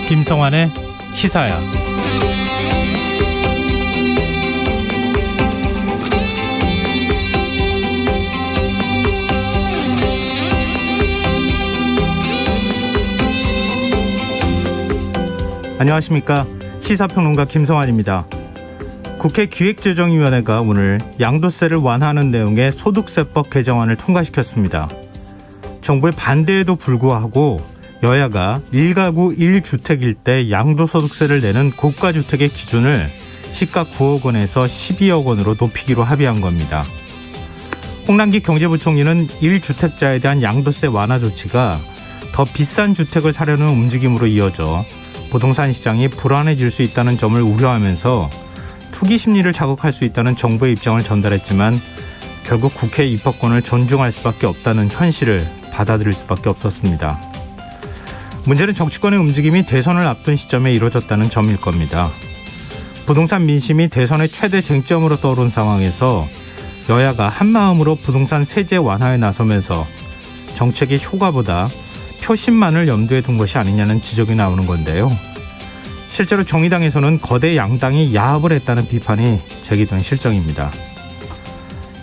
김성환의 시사야. 안녕하십니까. 시사평론가 김성환입니다. 국회 기획재정위원회가 오늘 양도세를 완화하는 내용의 소득세법 개정안을 통과시켰습니다. 정부의 반대에도 불구하고 여야가 1가구 1주택일 때 양도소득세를 내는 고가주택의 기준을 시가 9억 원에서 12억 원으로 높이기로 합의한 겁니다. 홍남기 경제부총리는 1주택자에 대한 양도세 완화 조치가 더 비싼 주택을 사려는 움직임으로 이어져 부동산 시장이 불안해질 수 있다는 점을 우려하면서 투기 심리를 자극할 수 있다는 정부의 입장을 전달했지만 결국 국회 입법권을 존중할 수밖에 없다는 현실을 받아들일 수밖에 없었습니다. 문제는 정치권의 움직임이 대선을 앞둔 시점에 이루어졌다는 점일 겁니다. 부동산 민심이 대선의 최대 쟁점으로 떠오른 상황에서 여야가 한마음으로 부동산 세제 완화에 나서면서 정책의 효과보다 표심만을 염두에 둔 것이 아니냐는 지적이 나오는 건데요. 실제로 정의당에서는 거대 양당이 야합을 했다는 비판이 제기된 실정입니다.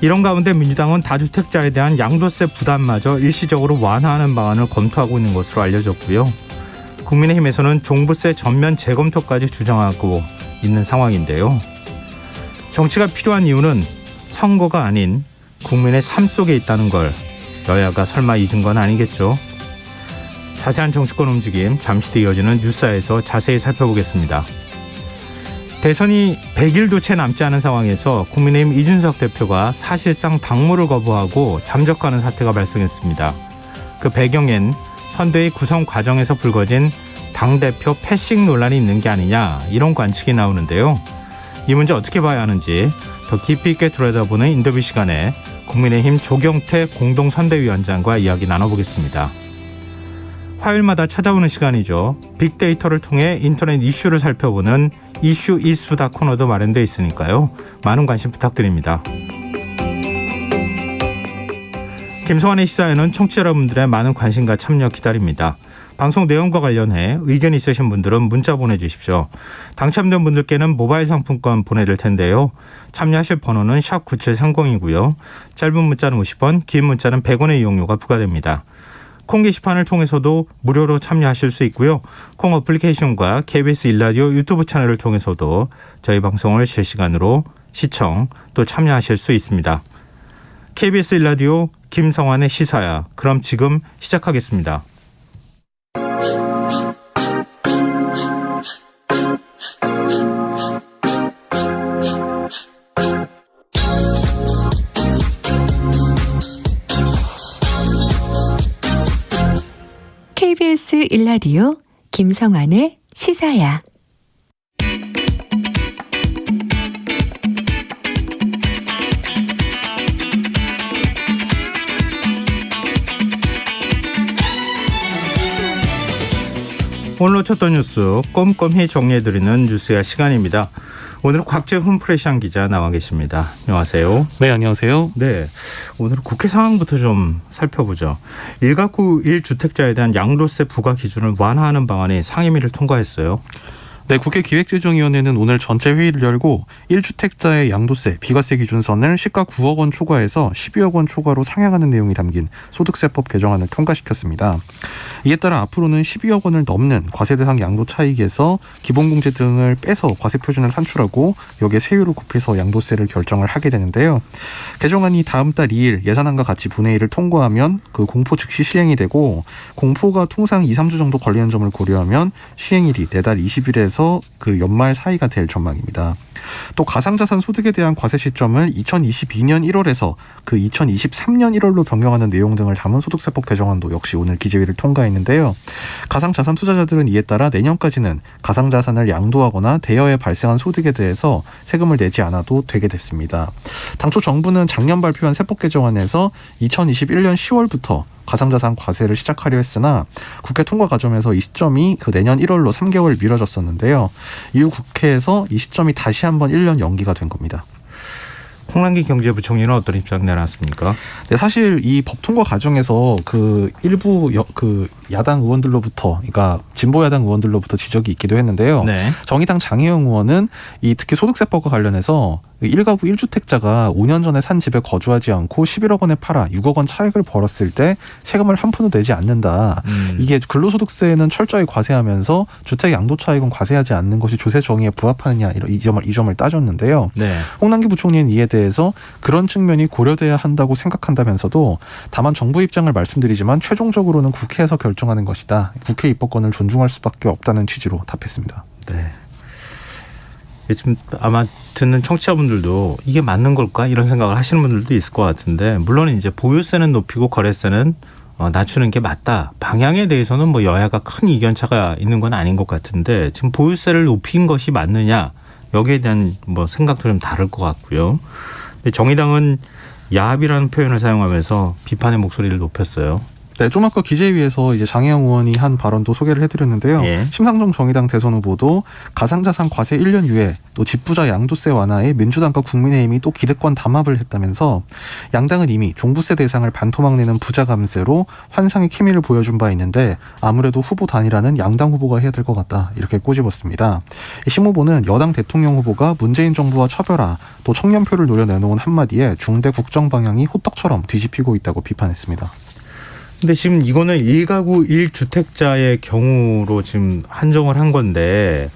이런 가운데 민주당은 다주택자에 대한 양도세 부담마저 일시적으로 완화하는 방안을 검토하고 있는 것으로 알려졌고요. 국민의힘에서는 종부세 전면 재검토까지 주장하고 있는 상황인데요. 정치가 필요한 이유는 선거가 아닌 국민의 삶 속에 있다는 걸 여야가 설마 잊은 건 아니겠죠. 자세한 정치권 움직임 잠시 뒤 이어지는 뉴스에서 자세히 살펴보겠습니다. 대선이 100일도 채 남지 않은 상황에서 국민의힘 이준석 대표가 사실상 당무를 거부하고 잠적하는 사태가 발생했습니다. 그 배경엔 선대위 구성 과정에서 불거진 당대표 패싱 논란이 있는 게 아니냐, 이런 관측이 나오는데요. 이 문제 어떻게 봐야 하는지 더 깊이 있게 들여다보는 인터뷰 시간에 국민의힘 조경태 공동선대위원장과 이야기 나눠보겠습니다. 화요일마다 찾아오는 시간이죠. 빅데이터를 통해 인터넷 이슈를 살펴보는 이슈 일수다 코너도 마련되어 있으니까요. 많은 관심 부탁드립니다. 김성환의 시사에는 청취자 여러분들의 많은 관심과 참여 기다립니다. 방송 내용과 관련해 의견 있으신 분들은 문자 보내주십시오. 당첨된 분들께는 모바일 상품권 보내드릴 텐데요. 참여하실 번호는 샵 9730이고요. 짧은 문자는 50원, 긴 문자는 100원의 이용료가 부과됩니다. 콩 게시판을 통해서도 무료로 참여하실 수 있고요. 콩 어플리케이션과 KBS 1라디오 유튜브 채널을 통해서도 저희 방송을 실시간으로 시청 또 참여하실 수 있습니다. KBS 1라디오 김성환의 시사야. 그럼 지금 시작하겠습니다. KBS 1라디오 김성환의 시사야. 오늘 놓쳤던 뉴스 꼼꼼히 정리해드리는 뉴스야 시간입니다. 오늘은 곽재훈 프레시안 기자 나와 계십니다. 안녕하세요. 네, 안녕하세요. 네, 오늘은 국회 상황부터 좀 살펴보죠. 1가구 1주택자에 대한 양도세 부과 기준을 완화하는 방안이 상임위를 통과했어요. 네, 국회 기획재정위원회는 오늘 전체 회의를 열고 1주택자의 양도세, 비과세 기준선을 시가 9억 원 초과해서 12억 원 초과로 상향하는 내용이 담긴 소득세법 개정안을 통과시켰습니다. 이에 따라 앞으로는 12억 원을 넘는 과세 대상 양도 차익에서 기본공제 등을 빼서 과세 표준을 산출하고 여기에 세율을 곱해서 양도세를 결정을 하게 되는데요. 개정안이 다음 달 2일 예산안과 같이 본회의를 통과하면 그 공포 즉시 시행이 되고, 공포가 통상 2, 3주 정도 걸리는 점을 고려하면 시행일이 내달 20일에서 그 연말 사이가 될 전망입니다. 또 가상자산 소득에 대한 과세 시점을 2022년 1월에서 그 2023년 1월로 변경하는 내용 등을 담은 소득세법 개정안도 역시 오늘 기재위를 통과했는데요. 가상자산 투자자들은 이에 따라 내년까지는 가상자산을 양도하거나 대여에 발생한 소득에 대해서 세금을 내지 않아도 되게 됐습니다. 당초 정부는 작년 발표한 세법 개정안에서 2021년 10월부터 가상자산 과세를 시작하려 했으나 국회 통과 과정에서 이 시점이 그 내년 1월로 3개월 미뤄졌었는데요. 이후 국회에서 이 시점이 다시 한번 1년 연기가 된 겁니다. 홍남기 경제부총리는 어떤 입장 내놨습니까? 네, 사실 이 법 통과 과정에서 그 일부 야당 의원들로부터, 그러니까 진보 야당 의원들로부터 지적이 있기도 했는데요. 네. 정의당 장혜영 의원은 이 특히 소득세법과 관련해서 1가구 1주택자가 5년 전에 산 집에 거주하지 않고 11억 원에 팔아 6억 원 차익을 벌었을 때 세금을 한 푼도 내지 않는다. 이게 근로소득세는 철저히 과세하면서 주택 양도 차익은 과세하지 않는 것이 조세 정의에 부합하느냐 이 점을 따졌는데요. 네. 홍남기 부총리는 이에 대해서 그런 측면이 고려돼야 한다고 생각한다면서도 다만 정부 입장을 말씀드리지만 최종적으로는 국회에서 결정하는 것이다. 국회 입법권을 존중할 수밖에 없다는 취지로 답했습니다. 네. 지금 아마 듣는 청취자분들도 이게 맞는 걸까 이런 생각을 하시는 분들도 있을 것 같은데, 물론 이제 보유세는 높이고 거래세는 낮추는 게 맞다. 방향에 대해서는 뭐 여야가 큰 이견차가 있는 건 아닌 것 같은데, 지금 보유세를 높인 것이 맞느냐 여기에 대한 뭐 생각도 좀 다를 것 같고요. 근데 정의당은 야합이라는 표현을 사용하면서 비판의 목소리를 높였어요. 네, 좀 아까 기재위에서 이제 장혜영 의원이 한 발언도 소개를 해드렸는데요. 예. 심상정 정의당 대선 후보도 가상자산 과세 1년 유예, 또 집부자 양도세 완화에 민주당과 국민의힘이 또 기득권 담합을 했다면서 양당은 이미 종부세 대상을 반토막 내는 부자 감세로 환상의 케미를 보여준 바 있는데 아무래도 후보 단일화는 양당 후보가 해야 될 것 같다, 이렇게 꼬집었습니다. 심 후보는 여당 대통령 후보가 문재인 정부와 차별화, 또 청년표를 노려 내놓은 한마디에 중대 국정 방향이 호떡처럼 뒤집히고 있다고 비판했습니다. 근데 지금 이거는 1가구 1주택자의 경우로 지금 한정을 한 건데,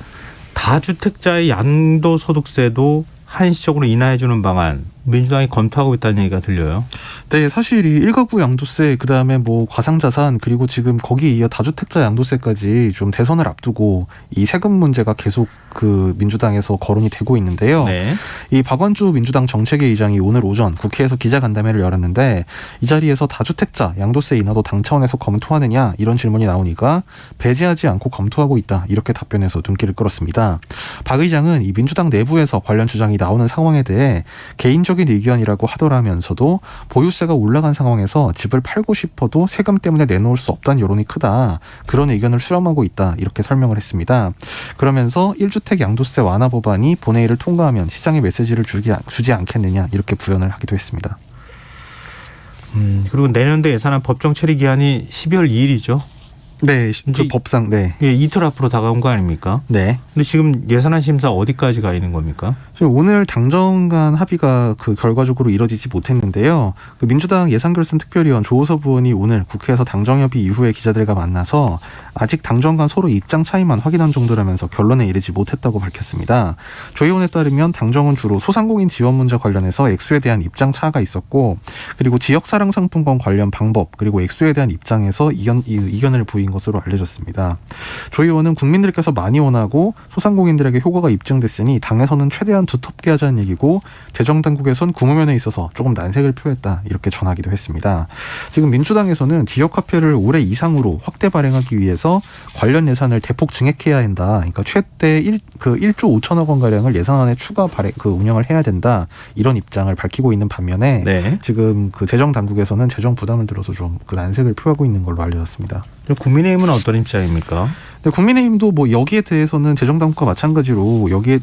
다주택자의 양도소득세도 한시적으로 인하해주는 방안 민주당이 검토하고 있다는 얘기가 들려요. 네, 사실 이 1가구 양도세, 그다음에 뭐 가상자산, 그리고 지금 거기에 이어 다주택자 양도세까지 좀 대선을 앞두고 이 세금 문제가 계속 그 민주당에서 거론이 되고 있는데요. 네. 이 박완주 민주당 정책위 의장이 오늘 오전 국회에서 기자간담회를 열었는데, 이 자리에서 다주택자 양도세 인하도 당 차원에서 검토하느냐 이런 질문이 나오니까 배제하지 않고 검토하고 있다, 이렇게 답변해서 눈길을 끌었습니다. 박 의장은 이 민주당 내부에서 관련 주장이 나오는 상황에 대해 개인적인 의견이라고 하더라면서도 보유세가 올라간 상황에서 집을 팔고 싶어도 세금 때문에 내놓을 수 없다는 여론이 크다, 그런 의견을 수렴하고 있다, 이렇게 설명을 했습니다. 그러면서 1주택 양도세 완화 법안이 본회의를 통과하면 시장에 메시지를 주지 않겠느냐, 이렇게 부연을 하기도 했습니다. 그리고 내년도 예산안 법정 처리 기한이 12월 2일이죠. 네, 그 이제 법상, 네. 예, 이틀 앞으로 다가온 거 아닙니까? 네. 근데 지금 예산안 심사 어디까지 가 있는 겁니까? 지금 오늘 당정 간 합의가 그 결과적으로 이뤄지지 못했는데요. 그 민주당 예산결산특별위원 조호섭 의원이 오늘 국회에서 당정협의 이후에 기자들과 만나서 아직 당정 간 서로 입장 차이만 확인한 정도라면서 결론에 이르지 못했다고 밝혔습니다. 조 의원에 따르면 당정은 주로 소상공인 지원 문제 관련해서 액수에 대한 입장 차가 있었고, 그리고 지역사랑 상품권 관련 방법, 그리고 액수에 대한 입장에서 이견을 보인 것으로 알려졌습니다. 조 의원은 국민들께서 많이 원하고 소상공인들에게 효과가 입증됐으니 당에서는 최대한 두텁게 하자는 얘기고, 재정당국에선 국무면에 있어서 조금 난색을 표했다, 이렇게 전하기도 했습니다. 지금 민주당에서는 지역화폐를 올해 이상으로 확대 발행하기 위해서 관련 예산을 대폭 증액해야 한다, 그러니까 최대 1조 5천억 원가량을 예산안에 추가 운영을 해야 된다, 이런 입장을 밝히고 있는 반면에 네. 지금 그 재정당국에서는 재정 부담을 들어서 좀 그 난색을 표하고 있는 걸로 알려졌습니다. 국민의힘은 어떤 입장입니까? 근데 국민의힘도 뭐 여기에 대해서는 재정당국과 마찬가지로 여기에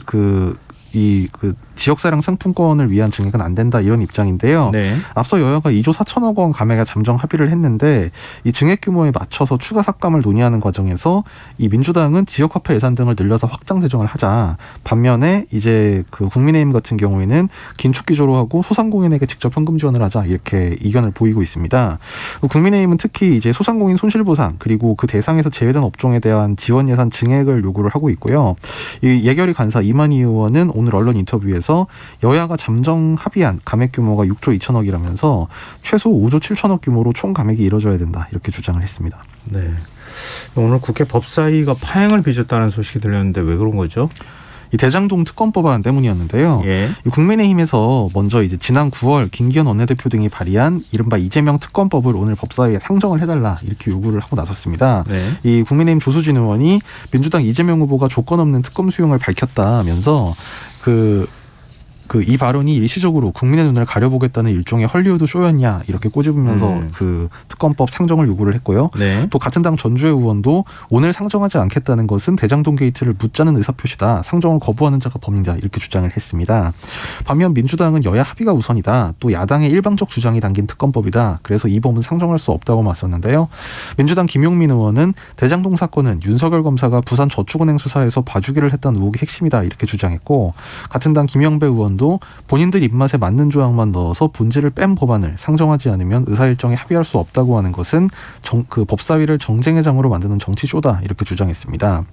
지역사랑 상품권을 위한 증액은 안 된다, 이런 입장인데요. 네. 앞서 여야가 2조 4천억 원 감액에 잠정 합의를 했는데 이 증액 규모에 맞춰서 추가 삭감을 논의하는 과정에서 이 민주당은 지역화폐 예산 등을 늘려서 확장 재정을 하자, 반면에 이제 그 국민의힘 같은 경우에는 긴축 기조로 하고 소상공인에게 직접 현금 지원을 하자, 이렇게 이견을 보이고 있습니다. 국민의힘은 특히 이제 소상공인 손실보상, 그리고 그 대상에서 제외된 업종에 대한 지원 예산 증액을 요구를 하고 있고요. 이 예결위 간사 이만희 의원은 오늘 언론 인터뷰에서 여야가 잠정 합의한 감액 규모가 6조 2천억이라면서 최소 5조 7천억 규모로 총 감액이 이뤄져야 된다, 이렇게 주장을 했습니다. 네. 오늘 국회 법사위가 파행을 빚었다는 소식이 들렸는데 왜 그런 거죠? 이 대장동 특검법안 때문이었는데요. 예. 이 국민의힘에서 먼저 이제 지난 9월 김기현 원내대표 등이 발의한 이른바 이재명 특검법을 오늘 법사위에 상정을 해달라, 이렇게 요구를 하고 나섰습니다. 네. 이 국민의힘 조수진 의원이 민주당 이재명 후보가 조건 없는 특검 수용을 밝혔다면서 이 발언이 일시적으로 국민의 눈을 가려보겠다는 일종의 헐리우드 쇼였냐 이렇게 꼬집으면서 그 특검법 상정을 요구를 했고요. 네. 또 같은 당 전주의 의원도 오늘 상정하지 않겠다는 것은 대장동 게이트를 묻자는 의사표시다. 상정을 거부하는 자가 범인이다. 이렇게 주장을 했습니다. 반면 민주당은 여야 합의가 우선이다. 또 야당의 일방적 주장이 담긴 특검법이다. 그래서 이 법은 상정할 수 없다고 맞섰는데요. 민주당 김용민 의원은 대장동 사건은 윤석열 검사가 부산저축은행 수사에서 봐주기를 했다는 의혹이 핵심이다. 이렇게 주장했고 같은 당 김영배 의원도 본인들 입맛에 맞는 조항만 넣어서 본질을 뺀 법안을 상정하지 않으면 의사일정에 합의할 수 없다고 하는 것은 그 법사위를 정쟁의 장으로 만드는 정치쇼다 이렇게 주장했습니다.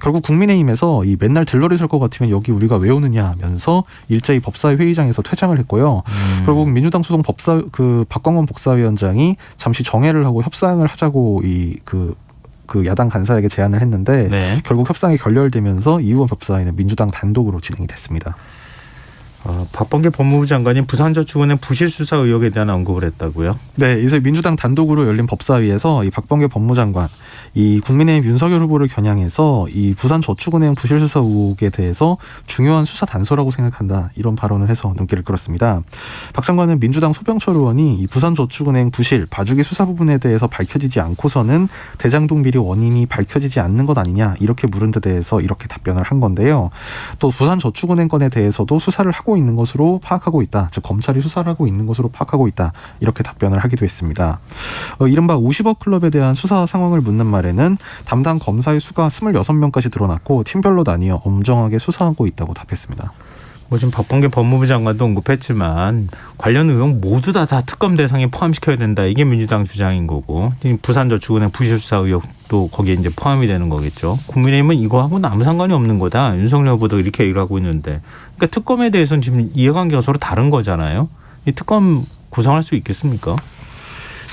결국 국민의힘에서 이 맨날 들러리 설 것 같으면 여기 우리가 왜 오느냐면서 일제히 법사위 회의장에서 퇴장을 했고요. 결국 민주당 소속 박광원 법사위원장이 잠시 정회를 하고 협상을 하자고 그 야당 간사에게 제안을 했는데 네. 결국 협상이 결렬되면서 이후 법사위는 민주당 단독으로 진행이 됐습니다. 박범계 법무부 장관이 부산저축은행 부실 수사 의혹에 대한 언급을 했다고요? 네, 이제 민주당 단독으로 열린 법사위에서 이 박범계 법무장관, 이 국민의힘 윤석열 후보를 겨냥해서 이 부산저축은행 부실 수사 의혹에 대해서 중요한 수사 단서라고 생각한다 이런 발언을 해서 눈길을 끌었습니다. 박 장관은 민주당 소병철 의원이 이 부산저축은행 부실 봐주기 수사 부분에 대해서 밝혀지지 않고서는 대장동 비리 원인이 밝혀지지 않는 것 아니냐 이렇게 물은 데 대해서 이렇게 답변을 한 건데요. 또 부산저축은행 건에 대해서도 수사를 하고 있는 것으로 파악하고 있다. 즉 검찰이 수사를 하고 있는 것으로 파악하고 있다. 이렇게 답변을 하기도 했습니다. 이른바 50억 클럽에 대한 수사 상황을 묻는 말에는 담당 검사의 수가 26명까지 드러났고 팀별로 나뉘어 엄정하게 수사하고 있다고 답했습니다. 지금 박범계 법무부 장관도 언급했지만 관련 의혹 모두 다 특검 대상에 포함시켜야 된다. 이게 민주당 주장인 거고 부산저축은행 부실 수사 의혹도 거기에 이제 포함이 되는 거겠죠. 국민의힘은 이거하고는 아무 상관이 없는 거다. 윤석열 후보도 이렇게 얘기를 하고 있는데 그러니까 특검에 대해서는 지금 이해관계가 서로 다른 거잖아요. 이 특검 구성할 수 있겠습니까?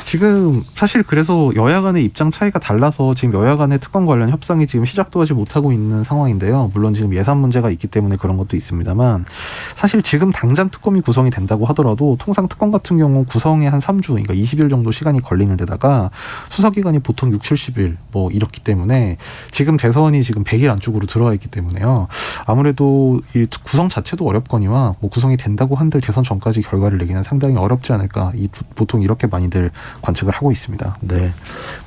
지금 사실 그래서 여야 간의 입장 차이가 달라서 지금 여야 간의 특검 관련 협상이 지금 시작도 하지 못하고 있는 상황인데요. 물론 지금 예산 문제가 있기 때문에 그런 것도 있습니다만 사실 지금 당장 특검이 구성이 된다고 하더라도 통상 특검 같은 경우 구성에 한 3주 그러니까 20일 정도 시간이 걸리는 데다가 수사기간이 보통 6, 70일 뭐 이렇기 때문에 지금 대선이 지금 100일 안쪽으로 들어와 있기 때문에요. 아무래도 이 구성 자체도 어렵거니와 뭐 구성이 된다고 한들 대선 전까지 결과를 내기는 상당히 어렵지 않을까. 보통 이렇게 많이들 관측을 하고 있습니다. 네,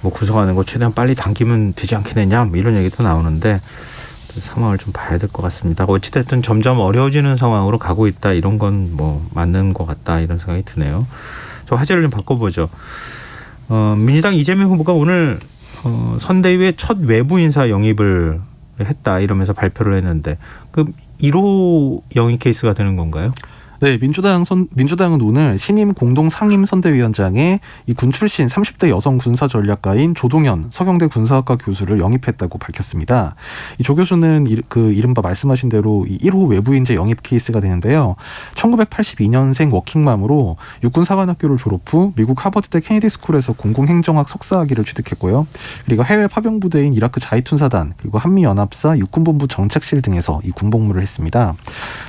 뭐 구성하는 거 최대한 빨리 당기면 되지 않겠느냐 뭐 이런 얘기도 나오는데 상황을 좀 봐야 될 것 같습니다. 어찌됐든 점점 어려워지는 상황으로 가고 있다 이런 건 뭐 맞는 것 같다 이런 생각이 드네요. 저 화제를 좀 바꿔보죠. 민주당 이재명 후보가 오늘 선대위의 첫 외부 인사 영입을 했다 이러면서 발표를 했는데 그 1호 영입 케이스가 되는 건가요? 네, 민주당은 오늘 신임 공동 상임 선대위원장에 이 군 출신 30대 여성 군사 전략가인 조동현 서경대 군사학과 교수를 영입했다고 밝혔습니다. 이 조 교수는 이른바 말씀하신 대로 이 1호 외부 인재 영입 케이스가 되는데요. 1982년생 워킹맘으로 육군사관학교를 졸업 후 미국 하버드대 케네디 스쿨에서 공공행정학 석사학위를 취득했고요. 그리고 해외 파병부대인 이라크 자이툰사단 그리고 한미연합사 육군본부 정책실 등에서 이 군복무를 했습니다.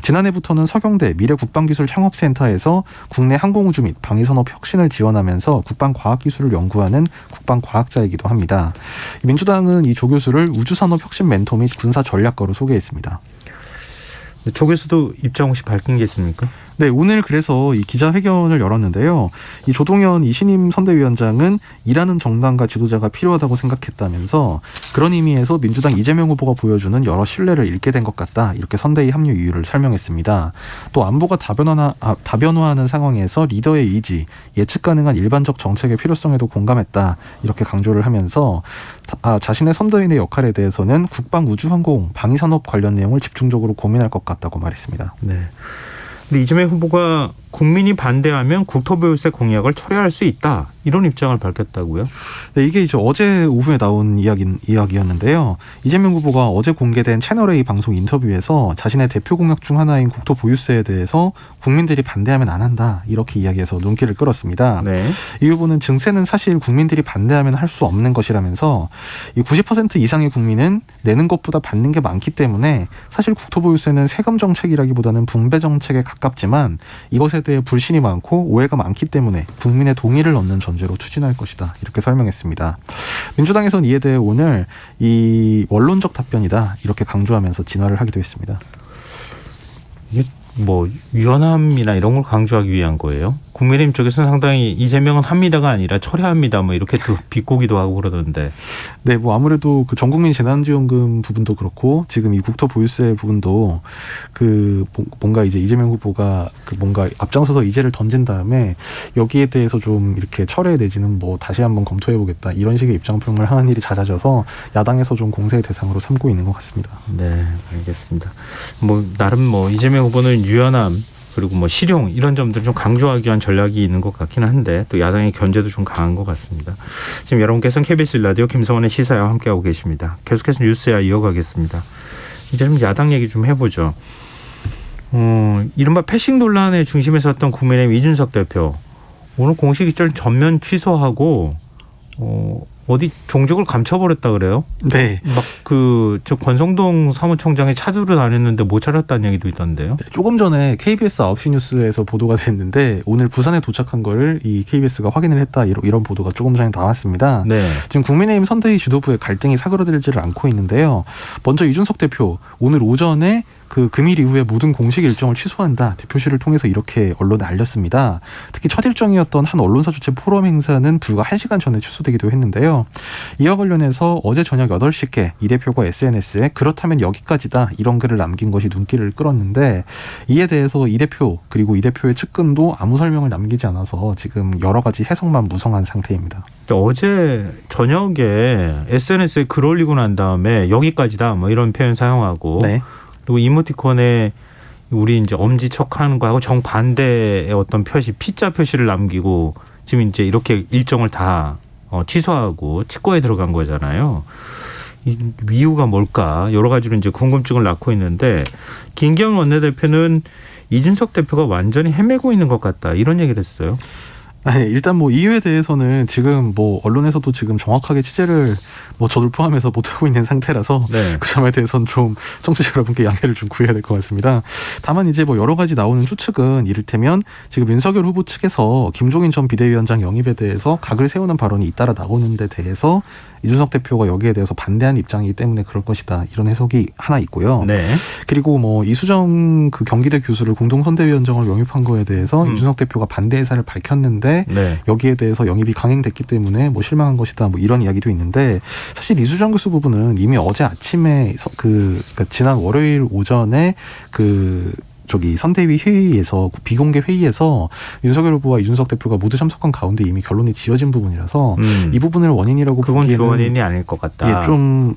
지난해부터는 서경대 미래국방기술 창업센터에서 국내 항공우주 및 방위산업 혁신을 지원하면서 국방과학기술을 연구하는 국방과학자이기도 합니다. 민주당은 이 조 교수를 우주산업 혁신 멘토 및 군사 전략가로 소개했습니다. 조 교수도 입장 혹시 밝힌 게 있습니까? 네, 오늘 그래서 이 기자회견을 열었는데요. 이 조동현 이 신임 선대위원장은 일하는 정당과 지도자가 필요하다고 생각했다면서 그런 의미에서 민주당 이재명 후보가 보여주는 여러 신뢰를 잃게 된 것 같다. 이렇게 선대위 합류 이유를 설명했습니다. 또 안보가 다변화하는 상황에서 리더의 의지, 예측 가능한 일반적 정책의 필요성에도 공감했다. 이렇게 강조를 하면서 자신의 선대위 내 역할에 대해서는 국방, 우주항공, 방위산업 관련 내용을 집중적으로 고민할 것 같다고 말했습니다. 네. 근데 이재명 후보가 국민이 반대하면 국토보유세 공약을 철회할 수 있다. 이런 입장을 밝혔다고요? 네, 이게 이제 어제 오후에 나온 이야기였는데요. 이재명 후보가 어제 공개된 채널A 방송 인터뷰에서 자신의 대표 공약 중 하나인 국토보유세에 대해서 국민들이 반대하면 안 한다. 이렇게 이야기해서 눈길을 끌었습니다. 네. 이 후보는 증세는 사실 국민들이 반대하면 할 수 없는 것이라면서 이 90% 이상의 국민은 내는 것보다 받는 게 많기 때문에 사실 국토보유세는 세금 정책이라기보다는 분배 정책에 가깝지만 이것에 대해 불신이 많고 오해가 많기 때문에 국민의 동의를 얻는 전제로 추진할 것이다. 이렇게 설명했습니다. 민주당에서는 이에 대해 오늘 이 원론적 답변이다. 이렇게 강조하면서 진화를 하기도 했습니다. 이게 뭐 유연함이나 이런 걸 강조하기 위한 거예요? 국민의힘 쪽에서는 상당히 이재명은 합니다가 아니라 철회합니다 뭐 이렇게 또 비꼬기도 하고 그러던데. 네, 뭐 아무래도 그 전국민 재난지원금 부분도 그렇고 지금 이 국토보유세 부분도 그 뭔가 이제 이재명 후보가 그 뭔가 앞장서서 이재를 던진 다음에 여기에 대해서 좀 이렇게 철회 내지는 뭐 다시 한번 검토해보겠다 이런 식의 입장 표명을 하는 일이 잦아져서 야당에서 좀 공세의 대상으로 삼고 있는 것 같습니다. 네, 알겠습니다. 뭐 나름 뭐 이재명 후보는 유연함 그리고 뭐 실용 이런 점들을 좀 강조하기 위한 전략이 있는 것 같긴 한데 또 야당의 견제도 좀 강한 것 같습니다. 지금 여러분께서는 KBS 라디오 김성원의 시사와 함께하고 계십니다. 계속해서 뉴스야 이어가겠습니다. 이제 좀 야당 얘기 좀 해보죠. 이른바 패싱 논란의 중심에 섰던 국민의힘 이준석 대표 오늘 공식 일정 전면 취소하고 어디 종족을 감춰버렸다 그래요? 네. 막 저 권성동 사무총장이 찾으러 다녔는데 못 찾았다는 얘기도 있던데요. 네, 조금 전에 KBS 9시 뉴스에서 보도가 됐는데 오늘 부산에 도착한 거를 이 KBS가 확인을 했다 이런 보도가 조금 전에 나왔습니다. 네. 지금 국민의힘 선대위 지도부의 갈등이 사그러들지를 않고 있는데요. 먼저 이준석 대표 오늘 오전에 그 금일 이후에 모든 공식 일정을 취소한다. 대표실을 통해서 이렇게 언론에 알렸습니다. 특히 첫 일정이었던 한 언론사 주최 포럼 행사는 불과 1시간 전에 취소되기도 했는데요. 이와 관련해서 어제 저녁 8시께 이 대표가 SNS에 그렇다면 여기까지다 이런 글을 남긴 것이 눈길을 끌었는데 이에 대해서 이 대표 그리고 이 대표의 측근도 아무 설명을 남기지 않아서 지금 여러 가지 해석만 무성한 상태입니다. 어제 저녁에 SNS에 글 올리고 난 다음에 여기까지다 뭐 이런 표현 사용하고 네. 그리고 이모티콘에 우리 이제 엄지척하는 거하고 정반대의 어떤 표시, P자 표시를 남기고 지금 이제 이렇게 일정을 다 취소하고 직거에 들어간 거잖아요. 이 이유가 뭘까? 여러 가지로 이제 궁금증을 낳고 있는데 김기현 원내대표는 이준석 대표가 완전히 헤매고 있는 것 같다 이런 얘기를 했어요. 아니, 일단 뭐 이유에 대해서는 지금 뭐 언론에서도 지금 정확하게 취재를 뭐 저를 포함해서 못하고 있는 상태라서 네. 그 점에 대해서는 좀 청취자 여러분께 양해를 좀 구해야 될 것 같습니다. 다만 이제 뭐 여러 가지 나오는 추측은 이를테면 지금 윤석열 후보 측에서 김종인 전 비대위원장 영입에 대해서 각을 세우는 발언이 잇따라 나오는 데 대해서 이준석 대표가 여기에 대해서 반대하는 입장이기 때문에 그럴 것이다. 이런 해석이 하나 있고요. 네. 그리고 뭐 이수정 그 경기대 교수를 공동선대위원장으로 영입한 거에 대해서 이준석 대표가 반대 의사를 밝혔는데 네. 여기에 대해서 영입이 강행됐기 때문에 뭐 실망한 것이다. 뭐 이런 이야기도 있는데 사실 이수정 교수 부분은 이미 어제 아침에 그러니까 지난 월요일 오전에 선대위 회의에서 비공개 회의에서 윤석열 후보와 이준석 대표가 모두 참석한 가운데 이미 결론이 지어진 부분이라서 이 부분을 원인이라고 그건 보기에는 주원인이 아닐 것 같다. 예, 좀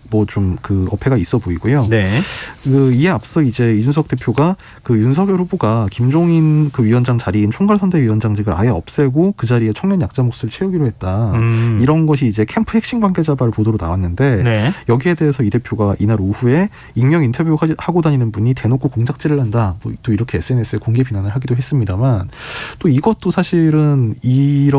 어폐가 있어 보이고요. 네. 이에 앞서 이제 이준석 대표가 그 윤석열 후보가 김종인 그 위원장 자리인 총괄선대위원장직을 아예 없애고 그 자리에 청년 약자 몫을 채우기로 했다. 이런 것이 이제 캠프 핵심 관계자발 보도로 나왔는데 네. 여기에 대해서 이 대표가 이날 오후에 익명 인터뷰 하고 다니는 분이 대놓고 공작질을 한다. 또 이렇게 SNS에 공개 비난을 하기도 했습니다만 또 이것도 사실은 이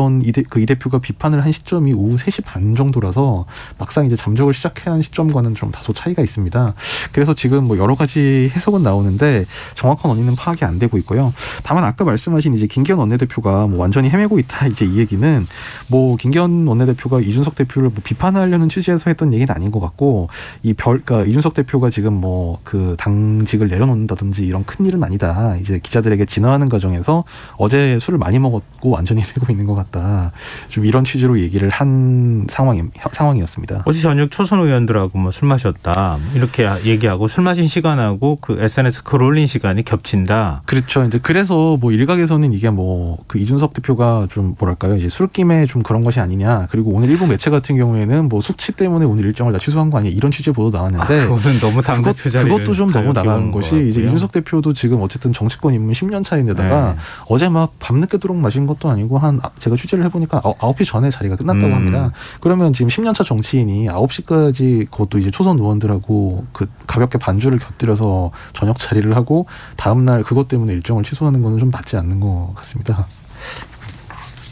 대표가 비판을 한 시점이 오후 3시 반 정도라서 막상 이제 잠적을 시작해야 하는 시점과는 좀 다소 차이가 있습니다. 그래서 지금 뭐 여러 가지 해석은 나오는데 정확한 원인은 파악이 안 되고 있고요. 다만 아까 말씀하신 이제 김기현 원내대표가 뭐 완전히 헤매고 있다 이제 이 얘기는 뭐 김기현 원내대표가 이준석 대표를 뭐 비판하려는 취지에서 했던 얘기는 아닌 것 같고 그러니까 이준석 대표가 지금 뭐 그 당직을 내려놓는다든지 이런 큰 일은 아니다. 이제 기자들에게 진화하는 과정에서 어제 술을 많이 먹었고 완전히 헤매고 있는 것 같다. 좀 이런 취지로 얘기를 한 상황이었습니다. 어제 저녁 초선 의원들하고 뭐 술 마셨다 이렇게 얘기하고 술 마신 시간하고 그 SNS 글 올린 시간이 겹친다. 그렇죠. 이제 그래서 뭐 일각에서는 이게 뭐 그 이준석 대표가 좀 뭐랄까요 이제 술김에 좀 그런 것이 아니냐. 그리고 오늘 일부 매체 같은 경우에는 뭐 숙취 때문에 오늘 일정을 다 취소한 거 아니냐 이런 취재 보도 나왔는데 그거는 너무 당대표 자리를 그것도 좀 너무 나간 것이 이제 이준석 대표도 지금 어쨌든 정치권 입문 10년 차인데다가 어제 막 밤늦게도록 마신 것도 아니고 제가 취재를 해보니까 9시 전에 자리가 끝났다고 합니다. 그러면 지금 10년 차 정치인이 9시까지 그것도 이제 초선 의원들하고 그 가볍게 반주를 곁들여서 저녁 자리를 하고 다음날 그것 때문에 일정을 취소하는 거는 좀 맞지 않는 것 같습니다.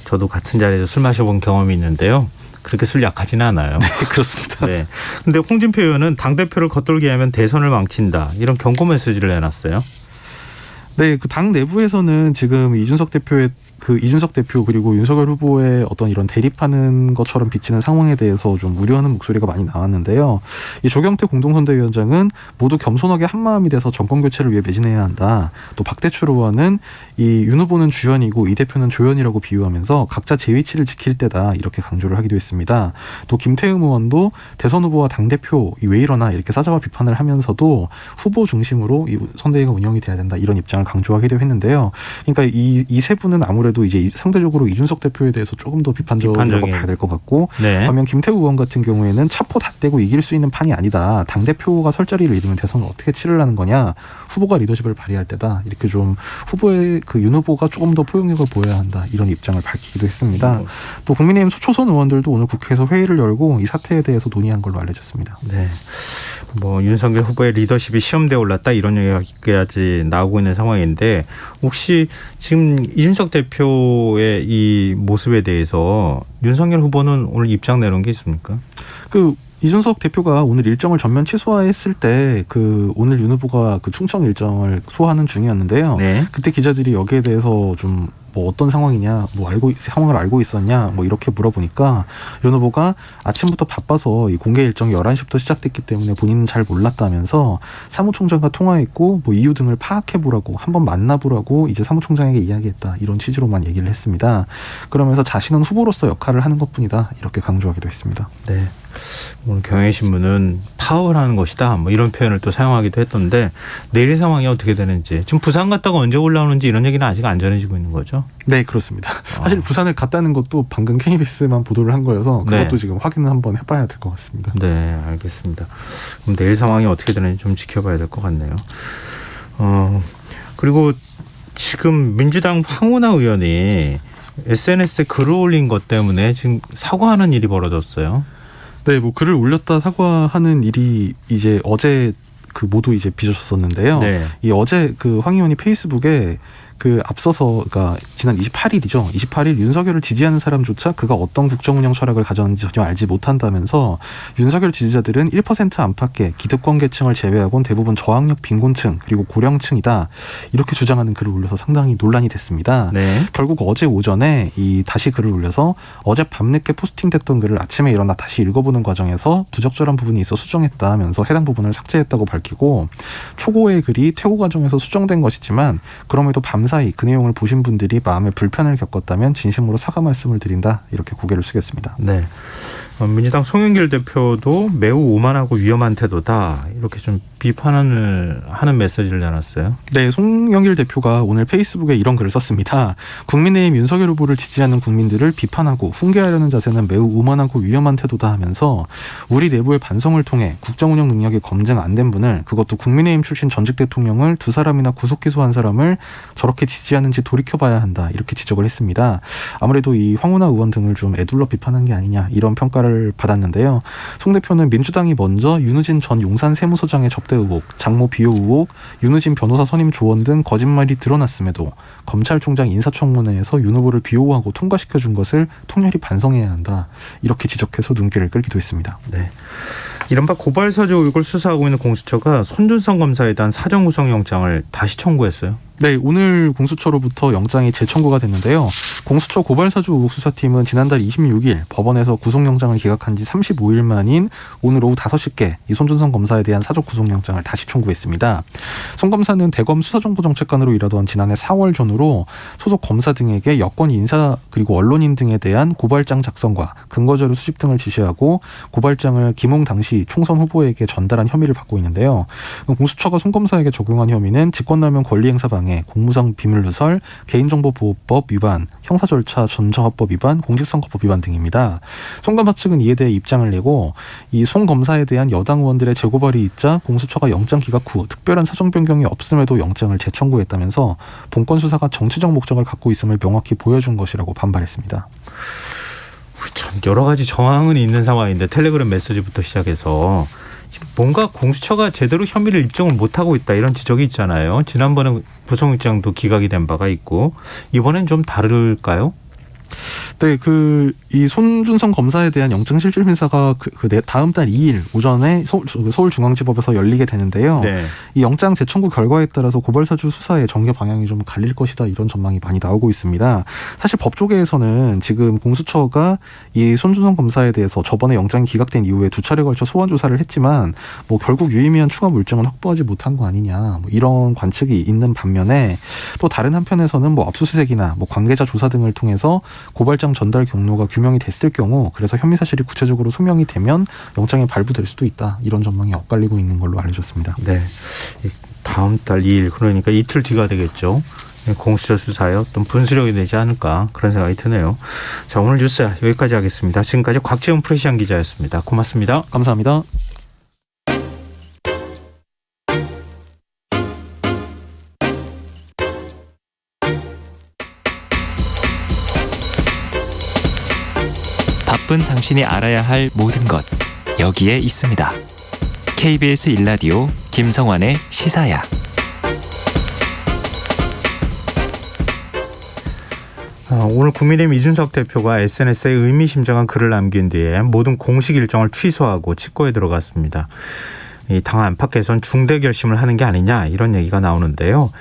저도 같은 자리에서 술 마셔본 경험이 있는데요. 그렇게 술 약하지는 않아요. 네, 그렇습니다. 네. 근데 홍준표 의원은 당대표를 겉돌게 하면 대선을 망친다. 이런 경고 메시지를 내놨어요. 네, 그 당 내부에서는 지금 이준석 대표의 그 이준석 대표 그리고 윤석열 후보의 어떤 이런 대립하는 것처럼 비치는 상황에 대해서 좀 우려하는 목소리가 많이 나왔는데요. 이 조경태 공동선대위원장은 모두 겸손하게 한마음이 돼서 정권 교체를 위해 매진해야 한다. 또 박대출 의원은 이 윤 후보는 주연이고 이 대표는 조연이라고 비유하면서 각자 제 위치를 지킬 때다 이렇게 강조를 하기도 했습니다. 또 김태흠 의원도 대선 후보와 당대표 왜 이러나 이렇게 사자와 비판을 하면서도 후보 중심으로 이 선대위가 운영이 돼야 된다 이런 입장을 강조하기도 했는데요. 그러니까 이 세 분은 아무래도 이제 상대적으로 이준석 대표에 대해서 조금 더 비판적이라고 봐야 될 것 같고 네. 반면 김태우 의원 같은 경우에는 차포 다 떼고 이길 수 있는 판이 아니다. 당대표가 설 자리를 잃으면 대선을 어떻게 치르려는 거냐. 후보가 리더십을 발휘할 때다. 이렇게 좀 후보의 그 윤 후보가 조금 더 포용력을 보여야 한다. 이런 입장을 밝히기도 했습니다. 또 국민의힘 초선 의원들도 오늘 국회에서 회의를 열고 이 사태에 대해서 논의한 걸로 알려졌습니다. 네. 뭐 윤석열 후보의 리더십이 시험대에 올랐다 이런 얘기까지 나오고 있는 상황인데 혹시 지금 이준석 대표의 이 모습에 대해서 윤석열 후보는 오늘 입장 내놓은 게 있습니까? 그 이준석 대표가 오늘 일정을 전면 취소했을 때 그 오늘 윤 후보가 그 충청 일정을 소화하는 중이었는데요. 네. 그때 기자들이 여기에 대해서 좀 뭐 어떤 상황이냐, 뭐 상황을 알고 있었냐, 뭐 이렇게 물어보니까 윤 후보가 아침부터 바빠서 이 공개 일정이 11시부터 시작됐기 때문에 본인은 잘 몰랐다면서 사무총장과 통화했고 뭐 이유 등을 파악해보라고 한번 만나보라고 이제 사무총장에게 이야기했다 이런 취지로만 얘기를 했습니다. 그러면서 자신은 후보로서 역할을 하는 것뿐이다 이렇게 강조하기도 했습니다. 네. 오늘 경향신문은 파업하는 것이다 뭐 이런 표현을 또 사용하기도 했던데 내일 상황이 어떻게 되는지 지금 부산 갔다가 언제 올라오는지 이런 얘기는 아직 안 전해지고 있는 거죠? 네, 그렇습니다. 사실 부산을 갔다는 것도 방금 KBS만 보도를 한 거여서 그것도 네. 지금 확인을 한번 해봐야 될 것 같습니다. 네, 알겠습니다. 그럼 내일 상황이 어떻게 되는지 좀 지켜봐야 될 것 같네요. 그리고 지금 민주당 황운하 의원이 SNS에 글을 올린 것 때문에 지금 사과하는 일이 벌어졌어요. 네, 뭐 글을 올렸다 사과하는 일이 이제 어제 그 모두 이제 빚어졌었는데요. 네. 이 어제 그 황 의원이 페이스북에 그 앞서서 그러니까 지난 28일이죠. 28일 윤석열을 지지하는 사람조차 그가 어떤 국정운영 철학을 가졌는지 전혀 알지 못한다면서 윤석열 지지자들은 1% 안팎의 기득권 계층을 제외하고는 대부분 저학력 빈곤층 그리고 고령층이다. 이렇게 주장하는 글을 올려서 상당히 논란이 됐습니다. 네. 결국 어제 오전에 이 다시 글을 올려서 어제 밤늦게 포스팅됐던 글을 아침에 일어나 다시 읽어보는 과정에서 부적절한 부분이 있어 수정했다 하면서 해당 부분을 삭제했다고 밝히고 초고의 글이 퇴고 과정에서 수정된 것이지만 그럼에도 밤사이 그 내용을 보신 분들이 마음에 불편을 겪었다면 진심으로 사과 말씀을 드린다 이렇게 고개를 숙였습니다. 네. 민주당 송영길 대표도 매우 오만하고 위험한 태도다 이렇게 좀 비판을 하는 메시지를 내놨어요. 네, 송영길 대표가 오늘 페이스북에 이런 글을 썼습니다. 국민의힘 윤석열 후보를 지지하는 국민들을 비판하고 훈계하려는 자세는 매우 오만하고 위험한 태도다 하면서 우리 내부의 반성을 통해 국정운영 능력이 검증 안 된 분을 그것도 국민의힘 출신 전직 대통령을 2사람이나 구속 기소한 사람을 저렇게 지지하는지 돌이켜봐야 한다 이렇게 지적을 했습니다. 아무래도 이 황운하 의원 등을 좀 애둘러 비판한 게 아니냐 이런 평가를 받았는데요. 송 대표는 민주당이 먼저 윤우진 전 용산 세무서장의 접대 의혹, 장모 비호 의혹, 윤우진 변호사 선임 조언 등 거짓말이 드러났음에도 검찰총장 인사청문회에서 윤 후보를 비호하고 통과시켜준 것을 통렬히 반성해야 한다. 이렇게 지적해서 눈길을 끌기도 했습니다. 네. 이른바 고발사주 의혹을 수사하고 있는 공수처가 손준성 검사에 대한 사전 구속영장을 다시 청구했어요. 네, 오늘 공수처로부터 영장이 재청구가 됐는데요. 공수처 고발사주 의혹 수사팀은 지난달 26일 법원에서 구속영장을 기각한 지 35일 만인 오늘 오후 5시께 이 손준성 검사에 대한 사적 구속영장을 다시 청구했습니다. 손 검사는 대검 수사정보정책관으로 일하던 지난해 4월 전후로 소속 검사 등에게 여권 인사 그리고 언론인 등에 대한 고발장 작성과 근거자료 수집 등을 지시하고 고발장을 김웅 당시 총선 후보에게 전달한 혐의를 받고 있는데요. 공수처가 손 검사에게 적용한 혐의는 직권남용 권리행사 방해, 공무상 비밀누설, 개인정보보호법 위반, 형사절차 전처합법 위반, 공직선거법 위반 등입니다. 손 검사 측은 이에 대해 입장을 내고 이 손 검사에 대한 여당 의원들의 재고발이 있자 공수처가 영장 기각 후 특별한 사정 변경이 없음에도 영장을 재청구했다면서 본건 수사가 정치적 목적을 갖고 있음을 명확히 보여준 것이라고 반발했습니다. 참 여러 가지 정황은 있는 상황인데 텔레그램 메시지부터 시작해서 뭔가 공수처가 제대로 혐의를 입증을 못하고 있다 이런 지적이 있잖아요. 지난번에 구속영장도 기각이 된 바가 있고 이번엔 좀 다를까요? 네, 이 손준성 검사에 대한 영장실질심사가 다음 달 2일 오전에 서울중앙지법에서 열리게 되는데요. 네. 이 영장 재청구 결과에 따라서 고발사주 수사의 전개 방향이 좀 갈릴 것이다 이런 전망이 많이 나오고 있습니다. 사실 법조계에서는 지금 공수처가 이 손준성 검사에 대해서 저번에 영장이 기각된 이후에 2차례 걸쳐 소환 조사를 했지만 뭐 결국 유의미한 추가 물증은 확보하지 못한 거 아니냐 뭐 이런 관측이 있는 반면에 또 다른 한편에서는 뭐 압수수색이나 뭐 관계자 조사 등을 통해서 고발장 전달 경로가 규명이 됐을 경우 그래서 혐의 사실이 구체적으로 소명이 되면 영장이 발부될 수도 있다 이런 전망이 엇갈리고 있는 걸로 알려졌습니다. 네. 다음 달 2일 그러니까 이틀 뒤가 되겠죠. 공수처 수사에 어떤 분수령이 되지 않을까 그런 생각이 드네요. 자, 오늘 뉴스 여기까지 하겠습니다. 지금까지 곽재훈 프레시안 기자였습니다. 고맙습니다. 감사합니다. 바쁜 당신이 알아야 할 모든 것 여기에 있습니다. KBS 1라디오 김성환의 시사야. 오늘 국민의힘 이준석 대표가 SNS에 의미심장한 글을 남긴 뒤에 모든 공식 일정을 취소하고 직거에 들어갔습니다. 이 당 안팎 개선 중대 결심을 하는 게 아니냐 이런 얘기가 나오는데요.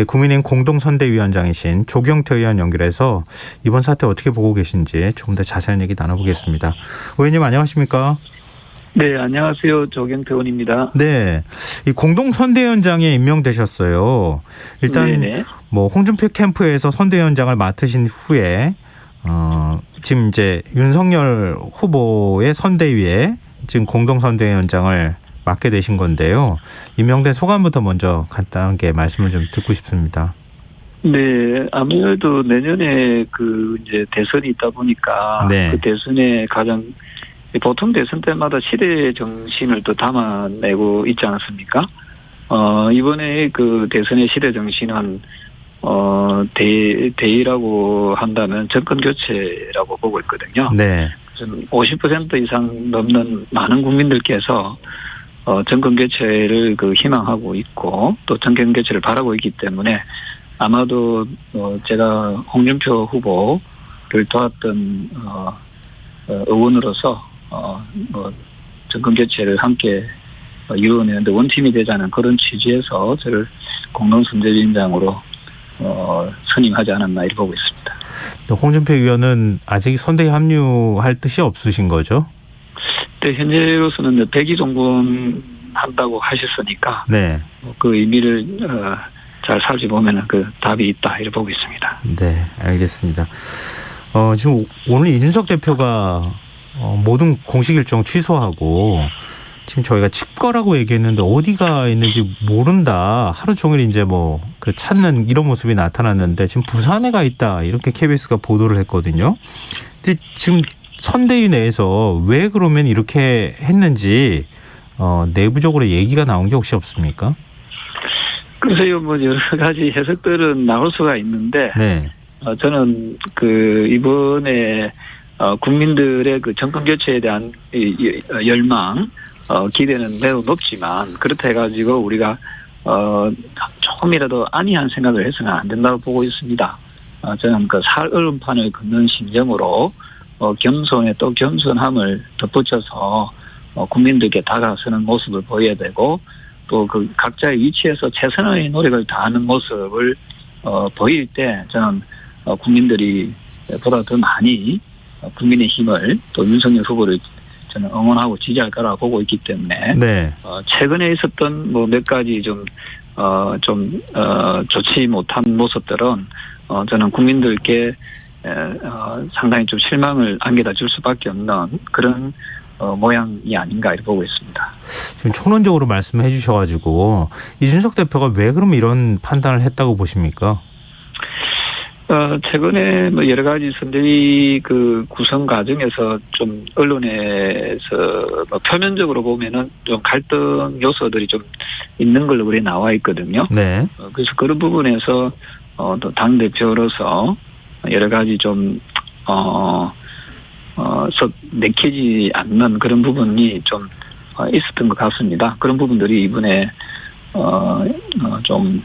국민의힘 공동선대위원장이신 조경태 의원 연결해서 이번 사태 어떻게 보고 계신지 조금 더 자세한 얘기 나눠보겠습니다. 의원님 안녕하십니까? 네, 안녕하세요. 조경태 의원입니다. 네, 이 공동선대위원장에 임명되셨어요. 일단 네네. 뭐 홍준표 캠프에서 선대위원장을 맡으신 후에 지금 이제 윤석열 후보의 선대위에 지금 공동선대위원장을 맡게 되신 건데요. 임명된 소감부터 먼저 간단하게 말씀을 좀 듣고 싶습니다. 네, 아무래도 내년에 이제 대선이 있다 보니까 네. 그 대선에 가장 보통 대선 때마다 시대 정신을 또 담아내고 있지 않습니까? 이번에 그 대선의 시대 정신은 대의라고 한다면 정권 교체라고 보고 있거든요. 네. 50% 이상 넘는 많은 국민들께서 정권 교체를 희망하고 있고 또 정권 교체를 바라고 있기 때문에 아마도 제가 홍준표 후보를 도왔던 의원으로서 정권 교체를 함께 이루어내는데 원팀이 되자는 그런 취지에서 저를 공동선대위원장으로 선임하지 않았나 이렇게 보고 있습니다. 홍준표 의원은 아직 선대위 합류할 뜻이 없으신 거죠? 네, 현재로서는 100기 정도 한다고 하셨으니까 네. 그 의미를 잘 살펴보면 그 답이 있다 이렇게 보고 있습니다. 네, 알겠습니다. 지금 오늘 이준석 대표가 모든 공식 일정 취소하고 지금 저희가 칩거라고 얘기했는데 어디가 있는지 모른다. 하루 종일 이제 그 찾는 이런 모습이 나타났는데 지금 부산에 가 있다. 이렇게 KBS가 보도를 했거든요. 근데 지금 선대위 내에서 왜 그러면 이렇게 했는지 내부적으로 얘기가 나온 게 혹시 없습니까? 글쎄요, 여러 가지 해석들은 나올 수가 있는데, 네. 저는 이번에 국민들의 정권 교체에 대한 열망, 기대는 매우 높지만 그렇다 해가지고 우리가 조금이라도 안이한 생각을 해서는 안 된다고 보고 있습니다. 저는 살 얼음판을 걷는 심정으로 겸손에 또 겸손함을 덧붙여서 국민들께 다가서는 모습을 보여야 되고 또 각자의 위치에서 최선의 노력을 다하는 모습을 보일 때 저는 국민들이 보다 더 많이 국민의 힘을 또 윤석열 후보를 저는 응원하고 지지할 거라고 보고 있기 때문에 네. 최근에 있었던 몇 가지 좋지 못한 모습들은 저는 국민들께 상당히 좀 실망을 안겨다 줄 수밖에 없는 그런 모양이 아닌가 이렇게 보고 있습니다. 지금 총론적으로 말씀해 주셔가지고 이준석 대표가 왜 그럼 이런 판단을 했다고 보십니까? 최근에 여러 가지 선대위 구성 과정에서 좀 언론에서 표면적으로 보면은 좀 갈등 요소들이 좀 있는 걸로 그래 나와 있거든요. 네. 그래서 그런 부분에서 또 당 대표로서 여러 가지 썩 내키지 않는 그런 부분이 좀 있었던 것 같습니다. 그런 부분들이 이번에 좀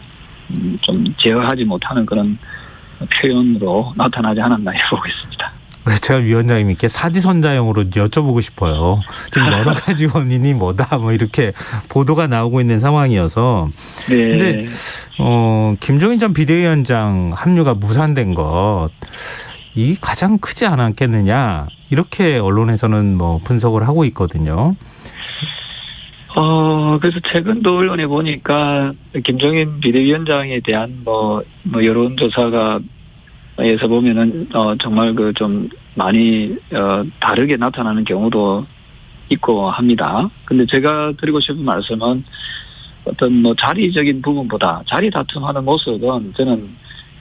제어하지 못하는 그런 표현으로 나타나지 않았나 보고 있습니다. 제가 위원장님께 사지선자형으로 여쭤보고 싶어요. 지금 여러 가지 원인이 뭐다 뭐 이렇게 보도가 나오고 있는 상황이어서. 네. 근데 김종인 전 비대위원장 합류가 무산된 것, 이 가장 크지 않았겠느냐 이렇게 언론에서는 뭐 분석을 하고 있거든요. 그래서 최근도 언론에 보니까 김종인 비대위원장에 대한 뭐 여론조사가 에서 보면은 정말 그 좀 많이 다르게 나타나는 경우도 있고 합니다. 근데 제가 드리고 싶은 말씀은 어떤 뭐 자리적인 부분보다 자리 다툼하는 모습은 저는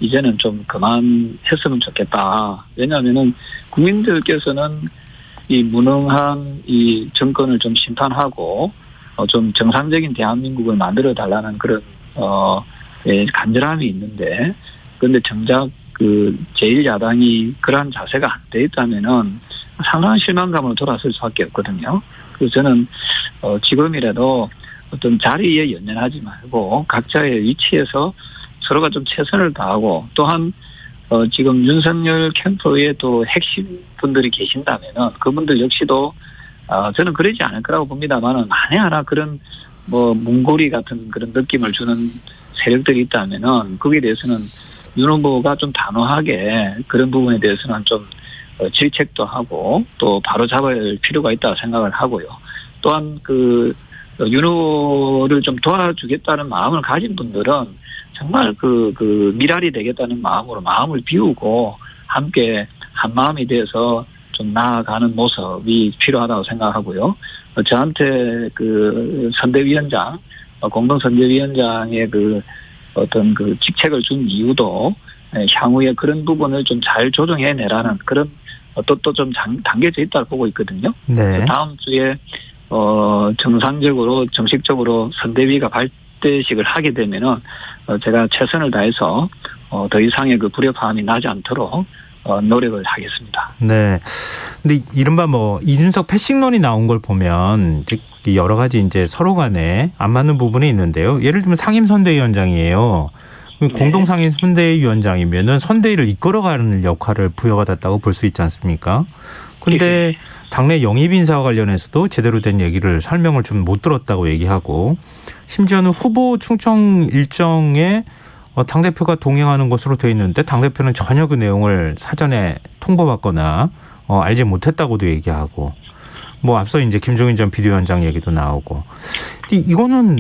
이제는 좀 그만했으면 좋겠다. 왜냐하면은 국민들께서는 이 무능한 이 정권을 좀 심판하고 좀 정상적인 대한민국을 만들어 달라는 그런 간절함이 있는데, 그런데 정작 그 제1야당이 그러한 자세가 안 돼 있다면은 상당한 실망감으로 돌아설 수밖에 없거든요. 그래서 저는 지금이라도 어떤 자리에 연연하지 말고 각자의 위치에서 서로가 좀 최선을 다하고, 또한 지금 윤석열 캠프에 또 핵심 분들이 계신다면은 그분들 역시도 저는 그러지 않을 거라고 봅니다만은, 만에 하나 그런 뭐 문고리 같은 그런 느낌을 주는 세력들이 있다면은 거기에 대해서는 윤 후보가 좀 단호하게 그런 부분에 대해서는 좀 질책도 하고 또 바로 잡아야 할 필요가 있다고 생각을 하고요. 또한 그 윤 후보를 좀 도와주겠다는 마음을 가진 분들은 정말 그 미랄이 되겠다는 마음으로 마음을 비우고 함께 한 마음이 돼서 좀 나아가는 모습이 필요하다고 생각하고요. 저한테 그 선대위원장, 공동선대위원장의 그 어떤 그 직책을 준 이유도 향후에 그런 부분을 좀 잘 조정해내라는 그런 또 좀 담겨져 있다고 보고 있거든요. 네. 다음 주에 정상적으로 정식적으로 선대위가 발대식을 하게 되면은 제가 최선을 다해서 더 이상의 그 불협화음이 나지 않도록 노력을 하겠습니다. 네. 근데 이른바 뭐 이준석 패싱론이 나온 걸 보면 이제 여러 가지 이제 서로 간에 안 맞는 부분이 있는데요. 예를 들면 상임선대위원장이에요. 공동상임선대위원장이면은 선대위를 이끌어가는 역할을 부여받았다고 볼 수 있지 않습니까? 근데 당내 영입 인사와 관련해서도 제대로 된 얘기를 설명을 좀 못 들었다고 얘기하고, 심지어는 후보 충청 일정에 당대표가 동행하는 것으로 되어 있는데 당대표는 전혀 그 내용을 사전에 통보받거나 알지 못했다고도 얘기하고, 뭐 앞서 이제 김종인 전 비대위원장 얘기도 나오고, 이거는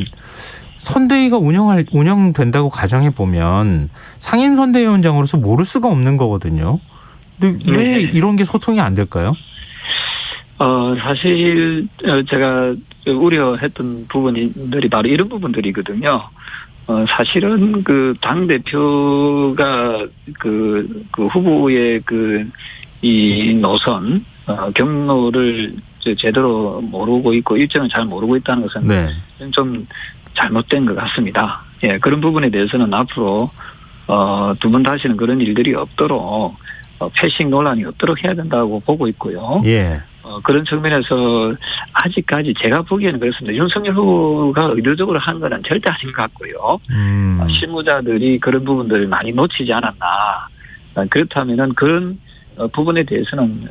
선대위가 운영된다고 가정해 보면 상임 선대위원장으로서 모를 수가 없는 거거든요. 근데 왜 이런 게 소통이 안 될까요? 사실 제가 우려했던 부분들이 바로 이런 부분들이거든요. 사실은 그 당 대표가 그 후보의 이 노선 경로를 제대로 모르고 있고 일정을 잘 모르고 있다는 것은 네. 좀 잘못된 것 같습니다. 예, 그런 부분에 대해서는 앞으로 두 번 다시는 그런 일들이 없도록 패싱 논란이 없도록 해야 된다고 보고 있고요. 예. 그런 측면에서 아직까지 제가 보기에는 그렇습니다. 윤석열 후보가 의도적으로 한 거는 절대 아닌 것 같고요. 실무자들이 그런 부분들을 많이 놓치지 않았나. 그렇다면은 그런 부분에 대해서는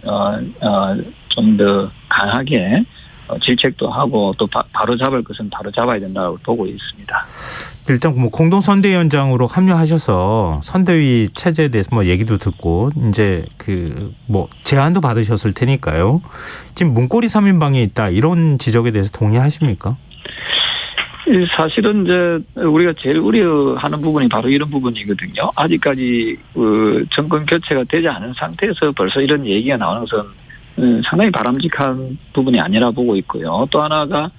좀 더 강하게 질책도 하고 또 바로 잡을 것은 바로 잡아야 된다고 보고 있습니다. 일단 뭐 공동선대위원장으로 합류하셔서 선대위 체제에 대해서 뭐 얘기도 듣고 이제 그 뭐 제안도 받으셨을 테니까요. 지금 문고리 3인방이 있다 이런 지적에 대해서 동의하십니까? 사실은 이제 우리가 제일 우려하는 부분이 바로 이런 부분이거든요. 아직까지 정권 교체가 되지 않은 상태에서 벌써 이런 얘기가 나오는 것은 상당히 바람직한 부분이 아니라 보고 있고요. 또 하나가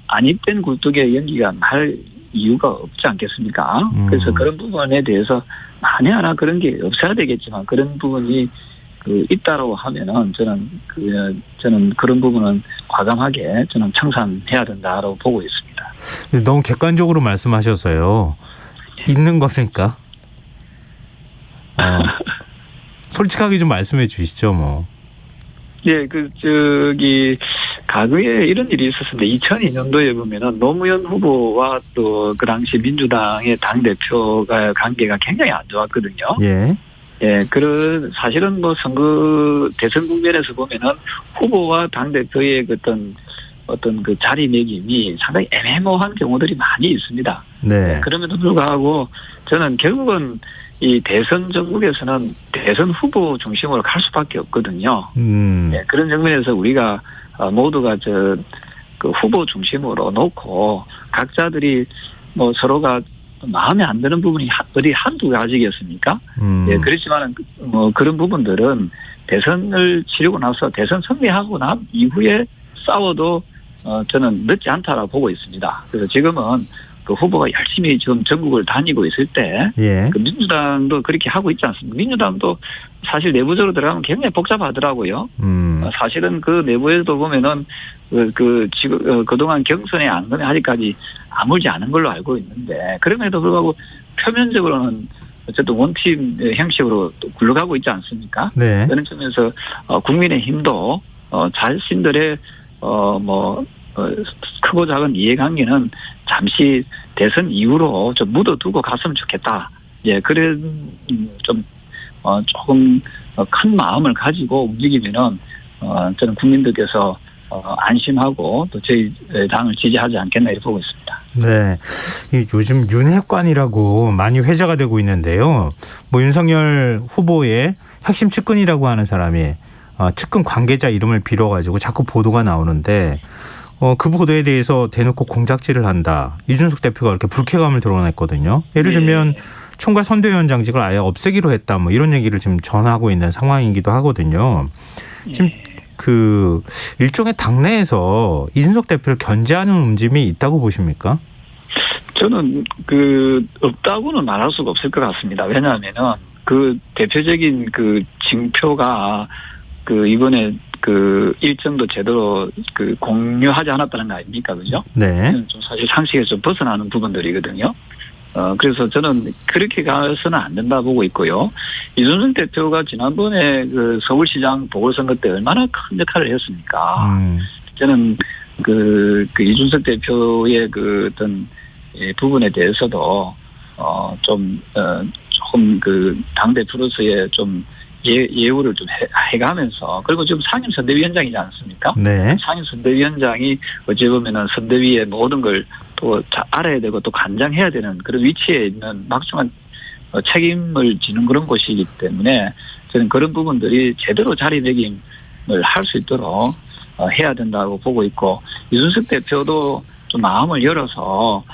안입된 굴뚝에 연기가 날 이유가 없지 않겠습니까? 그래서 그런 부분에 대해서 만에 하나 그런 게 없어야 되겠지만 그런 부분이 있다라고 하면은 저는 그런 부분은 과감하게 저는 청산해야 된다라고 보고 있습니다. 너무 객관적으로 말씀하셔서요. 있는 겁니까? 솔직하게 좀 말씀해 주시죠, 뭐. 예, 과거에 이런 일이 있었습니다. 2002년도에 보면은 노무현 후보와 또 그 당시 민주당의 당대표가 관계가 굉장히 안 좋았거든요. 예. 사실은 뭐 선거 대선 국면에서 보면은 후보와 당 대표의 어떤 그 자리매김이 상당히 애매모호한 경우들이 많이 있습니다. 네. 그럼에도 불구하고 저는 결국은 이 대선 전국에서는 대선 후보 중심으로 갈 수밖에 없거든요. 그런 측면에서 우리가 모두가 그 후보 중심으로 놓고 각자들이 뭐 서로가 마음에 안 드는 부분이 어디 한두 가지겠습니까? 그렇지만 뭐 그런 부분들은 대선을 치르고 나서 대선 승리하고 난 이후에 싸워도 저는 늦지 않다라고 보고 있습니다. 그래서 지금은 그 후보가 열심히 지금 전국을 다니고 있을 때, 그 민주당도 그렇게 하고 있지 않습니까? 민주당도 사실 내부적으로 들어가면 굉장히 복잡하더라고요. 사실은 그 내부에도 보면은 지금 그동안 경선의 앙금이 아직까지 아물지 않은 걸로 알고 있는데, 그럼에도 불구하고 표면적으로는 어쨌든 원팀 형식으로 또 굴러가고 있지 않습니까? 네. 그런 점에서 국민의힘도 자신들의 크고 작은 이해관계는 잠시 대선 이후로 좀 묻어두고 갔으면 좋겠다. 그런 조금 큰 마음을 가지고 움직이면은 저는 국민들께서 안심하고 또 저희 당을 지지하지 않겠나 이렇게 보고 있습니다. 네, 요즘 윤핵관이라고 많이 회자가 되고 있는데요. 뭐 윤석열 후보의 핵심 측근이라고 하는 사람이 측근 관계자 이름을 빌어가지고 자꾸 보도가 나오는데 그 보도에 대해서 대놓고 공작질을 한다. 이준석 대표가 이렇게 불쾌감을 드러냈거든요. 예를 들면 총괄 선대위원장직을 아예 없애기로 했다. 뭐 이런 얘기를 지금 전하고 있는 상황이기도 하거든요. 지금 그 일종의 당내에서 이준석 대표를 견제하는 움직임이 있다고 보십니까? 저는 없다고는 말할 수가 없을 것 같습니다. 왜냐하면은 그 대표적인 그 징표가 이번에 일정도 제대로 공유하지 않았다는 거 아닙니까? 그죠? 네. 좀 사실 상식에서 좀 벗어나는 부분들이거든요. 그래서 저는 그렇게 가서는 안 된다 보고 있고요. 이준석 대표가 지난번에 그 서울시장 보궐선거 때 얼마나 큰 역할을 했습니까? 저는 이준석 대표의 어떤 부분에 대해서도 조금 당대표로서의 좀 예우를 좀 해가면서, 그리고 지금 상임선대위원장이지 않습니까? 네. 상임선대위원장이 어찌 보면은 선대위의 모든 걸 또 알아야 되고 또 관장해야 되는 그런 위치에 있는 막중한 책임을 지는 그런 곳이기 때문에 저는 그런 부분들이 제대로 자리매김을 할 수 있도록 해야 된다고 보고 있고, 이준석 대표도 좀 마음을 열어서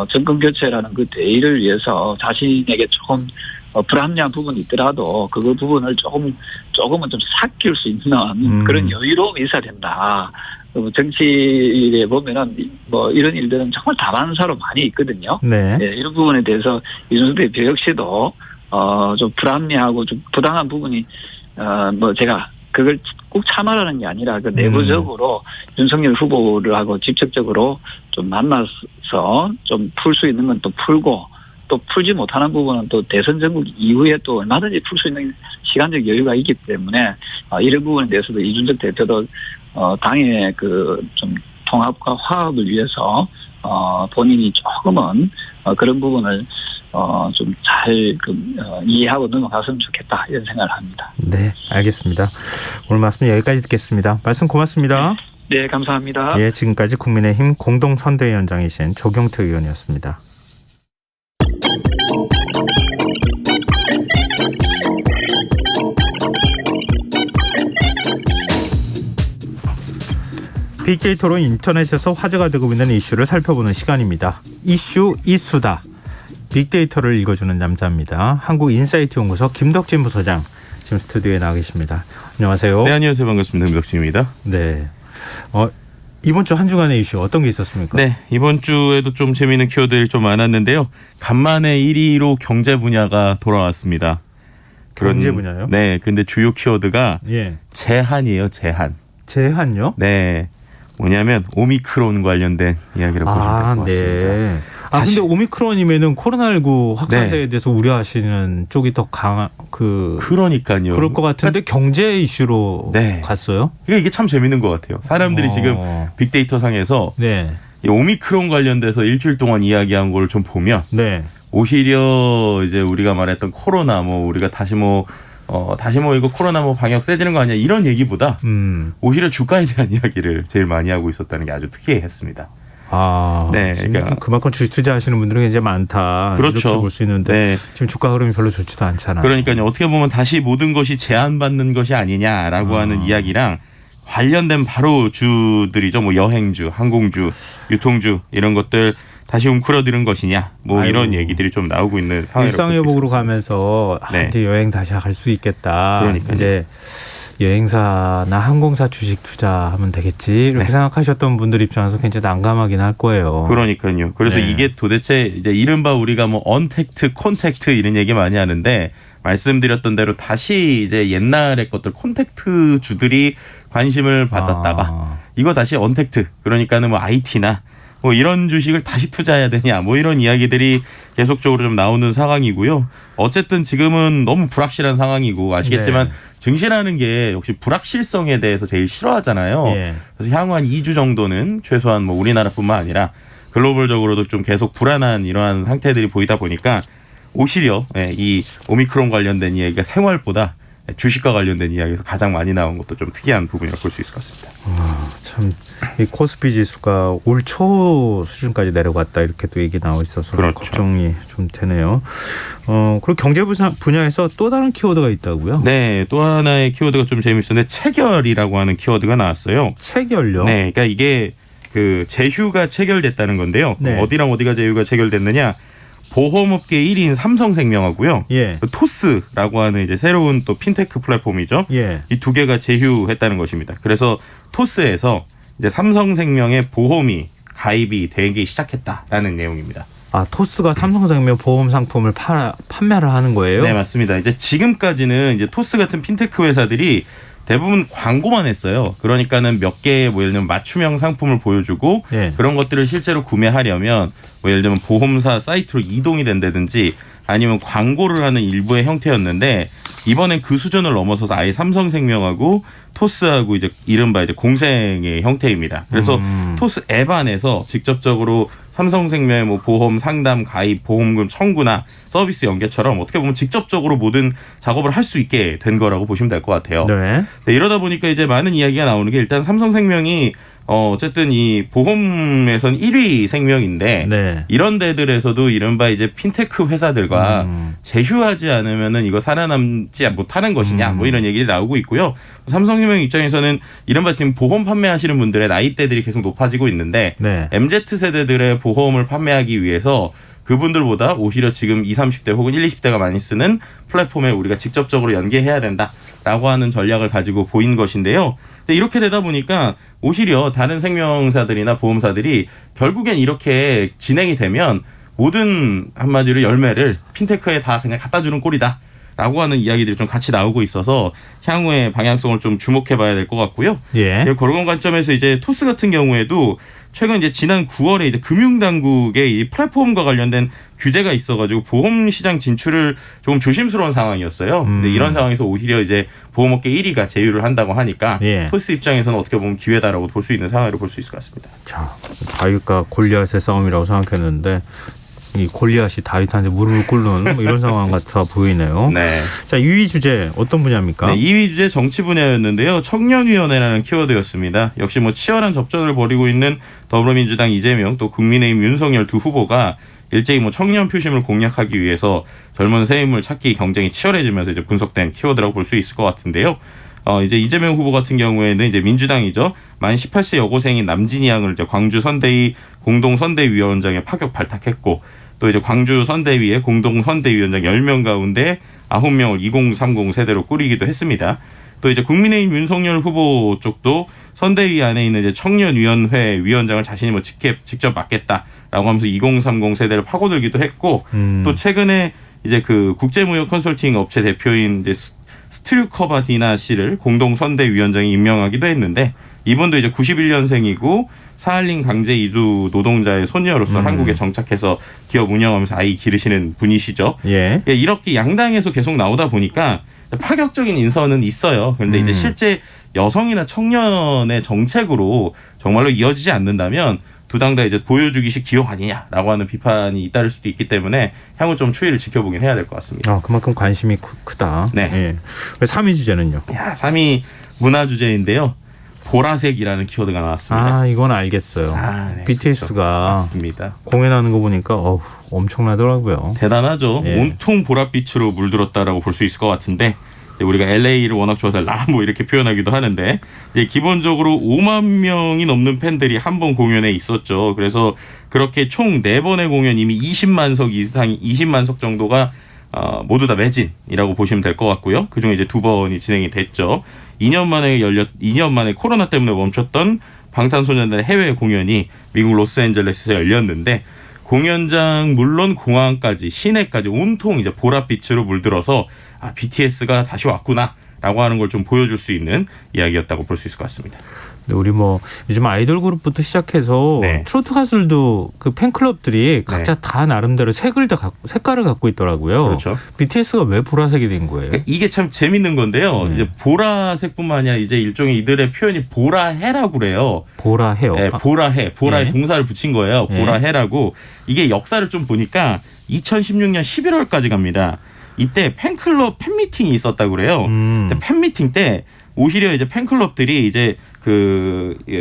정권 교체라는 그 대의를 위해서 자신에게 조금 불합리한 부분이 있더라도 그 부분을 조금은 좀 삭힐 수 있는 그런 여유로움이 있어야 된다. 정치에 보면은 뭐 이런 일들은 정말 다반사로 많이 있거든요. 네. 이런 부분에 대해서 이준석 대표 역시도 좀 불합리하고 좀 부당한 부분이 제가 그걸 꼭 참아라는 게 아니라 내부적으로 윤석열 후보를 하고 직접적으로 좀 만나서 좀 풀 수 있는 건 또 풀고, 또 풀지 못하는 부분은 또 대선 전국 이후에 또 얼마든지 풀 수 있는 시간적 여유가 있기 때문에 이런 부분에 대해서도 이준석 대표도 당의 좀 통합과 화합을 위해서 본인이 조금은 그런 부분을 좀 잘 이해하고 넘어갔으면 좋겠다 이런 생각을 합니다. 네, 알겠습니다. 오늘 말씀 여기까지 듣겠습니다. 말씀 고맙습니다. 네, 감사합니다. 예, 지금까지 국민의힘 공동선대위원장이신 조경태 의원이었습니다. 빅데이터로 인터넷에서 화제가 되고 있는 이슈를 살펴보는 시간입니다. 이슈 이수다. 빅데이터를 읽어주는 남자입니다. 한국인사이트 연구소 김덕진 부소장 지금 스튜디오에 나와 계십니다. 안녕하세요. 네, 안녕하세요. 반갑습니다. 김덕진입니다. 네. 이번 주 한 주간의 이슈 어떤 게 있었습니까? 네, 이번 주에도 좀 재미있는 키워드들이 좀 많았는데요. 간만에 1위로 경제 분야가 돌아왔습니다. 경제 분야요? 네, 근데 주요 키워드가 제한이에요. 제한. 제한요? 네. 뭐냐면 오미크론 관련된 이야기를 보시면 될 것 같습니다. 네. 근데 오미크론이면은 코로나19 확산세에 대해서 우려하시는 쪽이 더 그러니까요. 그럴 것 같은데 경제 이슈로 갔어요? 이게 참 재밌는 것 같아요. 사람들이 지금 빅데이터 상에서 이 오미크론 관련돼서 일주일 동안 이야기한 걸 좀 보면 오히려 이제 우리가 말했던 코로나 우리가 다시 이거 코로나 방역 세지는 거 아니야 이런 얘기보다 오히려 주가에 대한 이야기를 제일 많이 하고 있었다는 게 아주 특이했습니다. 네, 그러니까 그만큼 주식 투자하시는 분들이 굉장히 많다. 그렇죠. 이렇게 볼 수 있는데 네. 지금 주가 흐름이 별로 좋지도 않잖아요. 그러니까요. 어떻게 보면 다시 모든 것이 제한받는 것이 아니냐라고 하는 이야기랑 관련된 바로 주들이죠. 여행주, 항공주, 유통주 이런 것들 다시 움크러드는 것이냐 이런 얘기들이 좀 나오고 있는 상황이라고 일상회복으로 가면서 네. 이제 여행 다시 갈 수 있겠다. 그러니까요. 이제 여행사나 항공사 주식 투자하면 되겠지 이렇게 네. 생각하셨던 분들 입장에서 굉장히 난감하긴 할 거예요. 그러니까요. 그래서 네. 이게 도대체 이제 이른바 우리가 언택트, 콘택트 이런 얘기 많이 하는데 말씀드렸던 대로 다시 이제 옛날의 것들 콘택트 주들이 관심을 받았다가 이거 다시 언택트 그러니까는 IT나 이런 주식을 다시 투자해야 되냐 이런 이야기들이 계속적으로 좀 나오는 상황이고요. 어쨌든 지금은 너무 불확실한 상황이고 아시겠지만 네. 증시라는 게 역시 불확실성에 대해서 제일 싫어하잖아요. 예. 그래서 향후 한 2주 정도는 최소한 우리나라뿐만 아니라 글로벌적으로도 좀 계속 불안한 이러한 상태들이 보이다 보니까 오히려 이 오미크론 관련된 이야기가 생활보다 주식과 관련된 이야기에서 가장 많이 나온 것도 좀 특이한 부분이라고 볼 수 있을 것 같습니다. 참 이 코스피 지수가 올 초 수준까지 내려갔다 이렇게 또 얘기 나와 있어서 그렇죠. 걱정이 좀 되네요. 그리고 경제 분야에서 또 다른 키워드가 있다고요? 네, 또 하나의 키워드가 좀 재밌었는데 체결이라고 하는 키워드가 나왔어요. 체결요? 네, 그러니까 이게 그 제휴가 체결됐다는 건데요. 네. 어디랑 어디가 제휴가 체결됐느냐? 보험업계 1위인 삼성생명하고요. 예. 토스라고 하는 이제 새로운 또 핀테크 플랫폼이죠. 예. 이 두 개가 제휴했다는 것입니다. 그래서 토스에서 이제 삼성생명의 보험이 가입이 되기 시작했다라는 내용입니다. 토스가 삼성생명 보험 상품을 판매를 하는 거예요? 네, 맞습니다. 이제 지금까지는 이제 토스 같은 핀테크 회사들이 대부분 광고만 했어요. 그러니까는 몇 개의 예를 들면 맞춤형 상품을 보여주고 예. 그런 것들을 실제로 구매하려면 예를 들면 보험사 사이트로 이동이 된다든지 아니면 광고를 하는 일부의 형태였는데 이번엔 그 수준을 넘어서서 아예 삼성생명하고 토스하고 이제 이른바 이제 공생의 형태입니다. 그래서 토스 앱 안에서 직접적으로 삼성생명의 보험 상담, 가입, 보험금 청구나 서비스 연계처럼 어떻게 보면 직접적으로 모든 작업을 할 수 있게 된 거라고 보시면 될 것 같아요. 네. 네, 이러다 보니까 이제 많은 이야기가 나오는 게 일단 삼성생명이 어쨌든 이 보험에선 1위 생명인데 네. 이런 데들에서도 이른바 이제 핀테크 회사들과 제휴하지 않으면은 이거 살아남지 못하는 것이냐 이런 얘기를 나오고 있고요. 삼성생명 입장에서는 이른바 지금 보험 판매하시는 분들의 나이대들이 계속 높아지고 있는데 네. MZ 세대들의 보험을 판매하기 위해서 그분들보다 오히려 지금 20, 30대 혹은 1, 20대가 많이 쓰는 플랫폼에 우리가 직접적으로 연계해야 된다라고 하는 전략을 가지고 보인 것인데요. 근데 이렇게 되다 보니까 오히려 다른 생명사들이나 보험사들이 결국엔 이렇게 진행이 되면 모든 한마디로 열매를 핀테크에 다 그냥 갖다 주는 꼴이다. 라고 하는 이야기들이 좀 같이 나오고 있어서 향후의 방향성을 좀 주목해 봐야 될 것 같고요. 예. 그런 관점에서 이제 토스 같은 경우에도 최근 이제 지난 9월에 이제 금융당국의 이 플랫폼과 관련된 규제가 있어가지고 보험 시장 진출을 조금 조심스러운 상황이었어요. 근데 이런 상황에서 오히려 이제 보험업계 1위가 제휴를 한다고 하니까 예. 토스 입장에서는 어떻게 보면 기회다라고 볼 수 있는 상황으로 볼 수 있을 것 같습니다. 자, 다윗과 골리앗의 싸움이라고 생각했는데 이 골리앗이 다윗한테 무릎을 꿇는 이런 상황 같아 보이네요. 네. 자, 2위 주제 어떤 분야입니까? 네, 2위 주제 정치 분야였는데요. 청년위원회라는 키워드였습니다. 역시 치열한 접전을 벌이고 있는 더불어민주당 이재명 또 국민의힘 윤석열 두 후보가 일제히 청년 표심을 공략하기 위해서 젊은 새 인물 찾기 경쟁이 치열해지면서 이제 분석된 키워드라고 볼 수 있을 것 같은데요. 이제 이재명 후보 같은 경우에는 이제 민주당이죠. 만 18세 여고생인 남진희 양을 이제 광주 선대위 공동 선대위원장에 파격 발탁했고 또 이제 광주 선대위의 공동 선대위원장 10명 가운데 9명을 2030 세대로 꾸리기도 했습니다. 또 이제 국민의힘 윤석열 후보 쪽도 선대위 안에 있는 이제 청년위원회 위원장을 자신이 직접 맡겠다라고 하면서 2030 세대를 파고들기도 했고 또 최근에 이제 그 국제무역 컨설팅 업체 대표인 이제 스트류커바디나 씨를 공동 선대위원장에 임명하기도 했는데 이분도 이제 91년생이고 사할린 강제 이주 노동자의 손녀로서 한국에 정착해서 기업 운영하면서 아이 기르시는 분이시죠. 예. 이렇게 양당에서 계속 나오다 보니까 파격적인 인선은 있어요. 그런데 이제 실제 여성이나 청년의 정책으로 정말로 이어지지 않는다면 두 당 다 이제 보여주기식 기용 아니냐라고 하는 비판이 잇따를 수도 있기 때문에 향후 좀 추이를 지켜보긴 해야 될 것 같습니다. 그만큼 관심이 크다. 네. 예. 3위 주제는요? 3위 문화 주제인데요. 보라색이라는 키워드가 나왔습니다. 이건 알겠어요. 네, BTS가 그렇죠. 맞습니다. 공연하는 거 보니까 엄청나더라고요. 대단하죠. 예. 온통 보랏빛으로 물들었다라고 볼 수 있을 것 같은데 우리가 LA를 워낙 좋아해서 뭐 이렇게 표현하기도 하는데 기본적으로 5만 명이 넘는 팬들이 한 번 공연에 있었죠. 그래서 그렇게 총 4번의 공연 이미 20만 석 이상 20만 석 정도가 모두 다 매진이라고 보시면 될 것 같고요. 그중에 이제 2번이 진행이 됐죠. 2년 만에 코로나 때문에 멈췄던 방탄소년단의 해외 공연이 미국 로스앤젤레스에서 열렸는데 공연장 물론 공항까지 시내까지 온통 이제 보랏빛으로 물들어서 BTS가 다시 왔구나라고 하는 걸 좀 보여줄 수 있는 이야기였다고 볼 수 있을 것 같습니다. 우리 요즘 아이돌 그룹부터 시작해서 네. 트로트 가수들도 그 팬클럽들이 각자 다 나름대로 색깔을 갖고 있더라고요. 그렇죠. BTS가 왜 보라색이 된 거예요? 그러니까 이게 참 재밌는 건데요. 이제 보라색뿐만 아니라 이제 일종의 이들의 표현이 보라해라고 그래요. 보라해요. 네, 보라해. 보라에 네. 동사를 붙인 거예요. 보라해라고. 이게 역사를 좀 보니까 2016년 11월까지 갑니다. 이때 팬클럽 팬미팅이 있었다고 그래요. 근데 팬미팅 때 오히려 이제 팬클럽들이 이제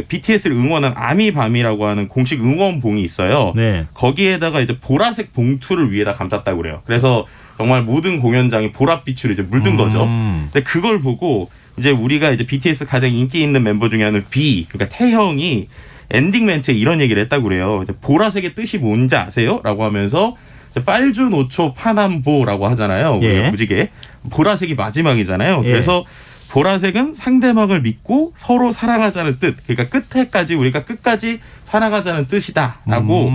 BTS를 응원한 아미밤이라고 하는 공식 응원봉이 있어요. 네. 거기에다가 이제 보라색 봉투를 위에다 감쌌다고 그래요. 그래서 정말 모든 공연장이 보랏빛으로 이제 물든 거죠. 근데 그걸 보고 이제 우리가 이제 BTS 가장 인기 있는 멤버 중에 하나는 B, 그러니까 태형이 엔딩 멘트에 이런 얘기를 했다고 그래요. 이제 보라색의 뜻이 뭔지 아세요? 라고 하면서 빨주 노초 파남보라고 하잖아요. 우리가 무지개. 보라색이 마지막이잖아요. 그래서 보라색은 상대방을 믿고 서로 사랑하자는 뜻. 그러니까 끝에까지 우리가 끝까지 살아가자는 뜻이다라고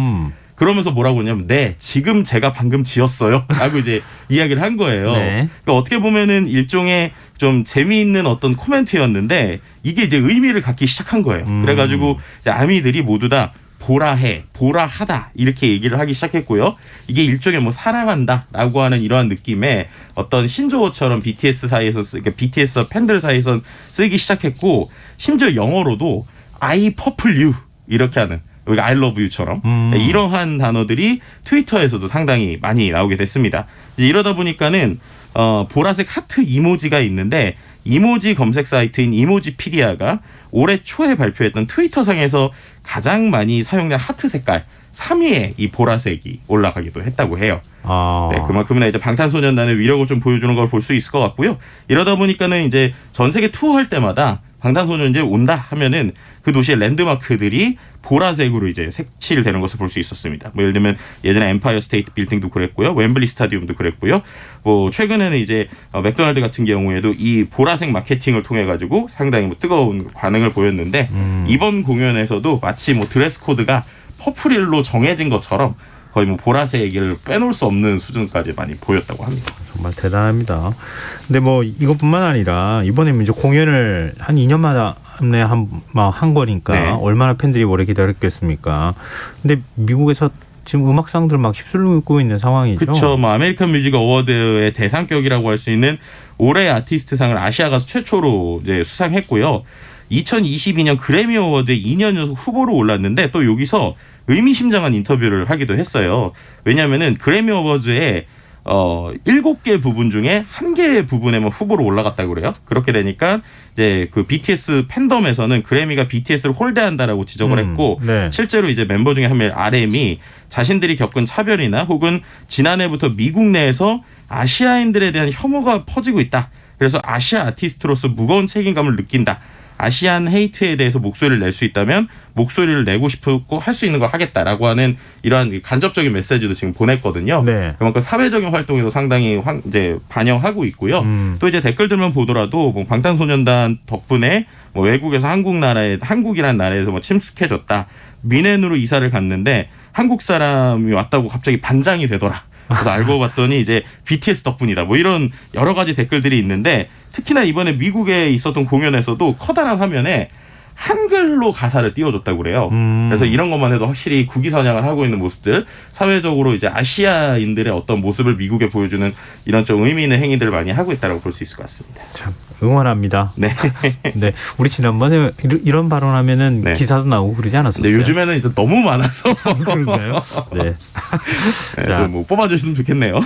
그러면서 뭐라고 하냐면 지금 제가 방금 지었어요 라고 이제 이야기를 한 거예요. 네. 그러니까 어떻게 보면은 일종의 좀 재미있는 어떤 코멘트였는데 이게 이제 의미를 갖기 시작한 거예요. 그래가지고 이제 아미들이 모두 다 보라해, 보라하다 이렇게 얘기를 하기 시작했고요. 이게 일종의 사랑한다라고 하는 이러한 느낌의 어떤 신조어처럼 BTS 사이에서 그러니까 BTS 팬들 사이에서 쓰기 시작했고 심지어 영어로도 I purple you 이렇게 하는 우리가 I love you처럼 이러한 단어들이 트위터에서도 상당히 많이 나오게 됐습니다. 이러다 보니까는 보라색 하트 이모지가 있는데 이모지 검색 사이트인 이모지피디아가 올해 초에 발표했던 트위터상에서 가장 많이 사용된 하트 색깔 3위에 이 보라색이 올라가기도 했다고 해요. 네, 그만큼이나 이제 방탄소년단의 위력을 좀 보여주는 걸 볼 수 있을 것 같고요. 이러다 보니까는 이제 전 세계 투어할 때마다 방탄소년단이 온다 하면은 그 도시의 랜드마크들이 보라색으로 이제 색칠되는 것을 볼 수 있었습니다. 예를 들면 예전에 엠파이어 스테이트 빌딩도 그랬고요, 웸블리 스타디움도 그랬고요. 최근에는 이제 맥도날드 같은 경우에도 이 보라색 마케팅을 통해 가지고 상당히 뜨거운 반응을 보였는데 이번 공연에서도 마치 드레스 코드가 퍼플일로 정해진 것처럼 거의 보라색을 빼놓을 수 없는 수준까지 많이 보였다고 합니다. 정말 대단합니다. 근데 이것뿐만 아니라 이번에 이제 공연을 한 2년 만에 한 거니까 네. 얼마나 팬들이 오래 기다렸겠습니까? 근데 미국에서 지금 음악상들 막 휩쓸고 있는 상황이죠. 그렇죠. 아메리칸 뮤직 어워드의 대상격이라고 할 수 있는 올해 아티스트상을 아시아 가수 최초로 이제 수상했고요. 2022년 그래미 어워드 2년 연속 후보로 올랐는데 또 여기서 의미심장한 인터뷰를 하기도 했어요. 왜냐하면은 그래미 어워즈에 7개 부분 중에 1개의 부분에만 후보로 올라갔다고 그래요. 그렇게 되니까 이제 그 BTS 팬덤에서는 그래미가 BTS를 홀대한다라고 지적을 했고 네. 실제로 이제 멤버 중에 한 명 RM이 자신들이 겪은 차별이나 혹은 지난해부터 미국 내에서 아시아인들에 대한 혐오가 퍼지고 있다. 그래서 아시아 아티스트로서 무거운 책임감을 느낀다. 아시안 헤이트에 대해서 목소리를 낼 수 있다면 목소리를 내고 싶고 할 수 있는 걸 하겠다라고 하는 이러한 간접적인 메시지도 지금 보냈거든요. 네. 그만큼 사회적인 활동에도 상당히 이제 반영하고 있고요. 또 이제 댓글들만 보더라도 방탄소년단 덕분에 외국에서 한국이라는 나라에서 침숙해졌다. 미넨으로 이사를 갔는데 한국 사람이 왔다고 갑자기 반장이 되더라. 그래서 알고 봤더니 이제 BTS 덕분이다. 이런 여러 가지 댓글들이 있는데 특히나 이번에 미국에 있었던 공연에서도 커다란 화면에 한글로 가사를 띄워줬다고 그래요. 음. 그래서 이런 것만 해도 확실히 국위선양을 하고 있는 모습들, 사회적으로 이제 아시아인들의 어떤 모습을 미국에 보여주는 이런 좀 의미 있는 행위들을 많이 하고 있다고 볼 수 있을 것 같습니다. 참 응원합니다. 네. 네, 우리 지난번에 이런 발언하면은 네. 기사도 나오고 그러지 않았었어요? 근데 요즘에는 이제 너무 많아서 그런가요? 네. 네, 자. 좀 뭐 뽑아주시면 좋겠네요.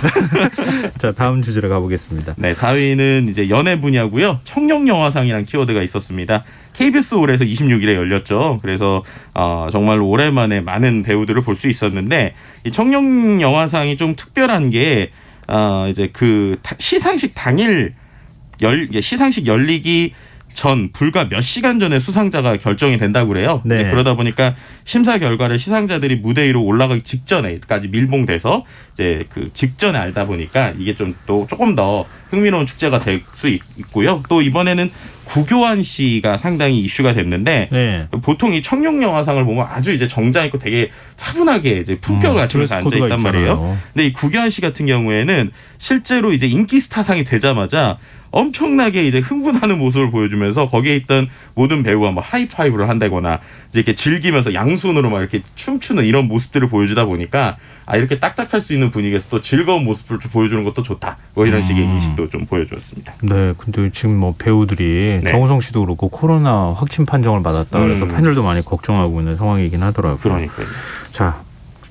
자, 다음 주제로 가보겠습니다. 네, 4위는 이제 연예 분야고요. 청룡영화상이라는 키워드가 있었습니다. KBS 올해에서 26일에 열렸죠. 그래서 정말로 오랜만에 많은 배우들을 볼 수 있었는데 이 청룡영화상이 좀 특별한 게 이제 그 시상식 당일 시상식 열리기 전 불과 몇 시간 전에 수상자가 결정이 된다고 그래요. 네. 네, 그러다 보니까 심사 결과를 시상자들이 무대 위로 올라가기 직전에까지 밀봉돼서 이제 그 직전에 알다 보니까 이게 좀 또 조금 더 흥미로운 축제가 될 수 있고요. 또 이번에는 구교환 씨가 상당히 이슈가 됐는데 네. 보통 이 청룡영화상을 보면 아주 이제 정장 입고 되게 차분하게 이제 품격을 갖추면서 앉아 드레스 있단 코드가 말이에요. 있잖아요. 근데 이 구교환 씨 같은 경우에는 실제로 이제 인기 스타상이 되자마자 엄청나게 이제 흥분하는 모습을 보여주면서 거기에 있던 모든 배우와 뭐 하이파이브를 한다거나 이제 이렇게 즐기면서 양손으로 막 이렇게 춤추는 이런 모습들을 보여주다 보니까 이렇게 딱딱할 수 있는 분위기에서 또 즐거운 모습을 좀 보여주는 것도 좋다. 뭐 이런 식의 인식도 좀 보여주었습니다. 네, 근데 지금 뭐 배우들이 네. 정우성 씨도 그렇고 코로나 확진 판정을 받았다 그래서 팬들도 많이 걱정하고 있는 상황이긴 하더라고요. 그러니까요. 자,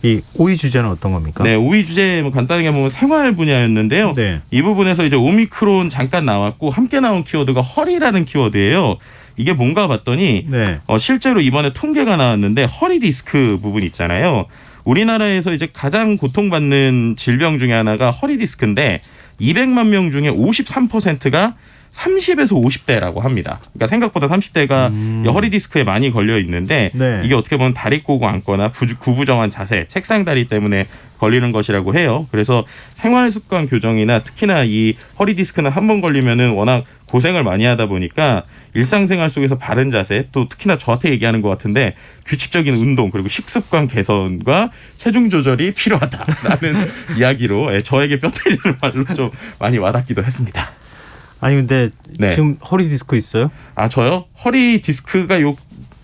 이 5위 주제는 어떤 겁니까? 네, 5위 주제 뭐 간단하게 보면 생활 분야였는데요. 네. 이 부분에서 이제 오미크론 잠깐 나왔고 함께 나온 키워드가 허리라는 키워드예요. 이게 뭔가 봤더니 네. 실제로 이번에 통계가 나왔는데 허리 디스크 부분 있잖아요. 우리나라에서 이제 가장 고통받는 질병 중에 하나가 허리 디스크인데 200만 명 중에 53%가 30에서 50대라고 합니다. 그러니까 생각보다 30대가 허리 디스크에 많이 걸려 있는데 네. 이게 어떻게 보면 다리 꼬고 앉거나 구부정한 자세, 책상 다리 때문에 걸리는 것이라고 해요. 그래서 생활 습관 교정이나 특히나 이 허리 디스크는 한 번 걸리면은 워낙 고생을 많이 하다 보니까 일상생활 속에서 바른 자세, 또 특히나 저한테 얘기하는 것 같은데 규칙적인 운동 그리고 식습관 개선과 체중 조절이 필요하다라는 이야기로 저에게 뼈 때리는 말로 좀 많이 와닿기도 했습니다. 아니 근데 네. 지금 허리 디스크 있어요? 저요? 허리 디스크가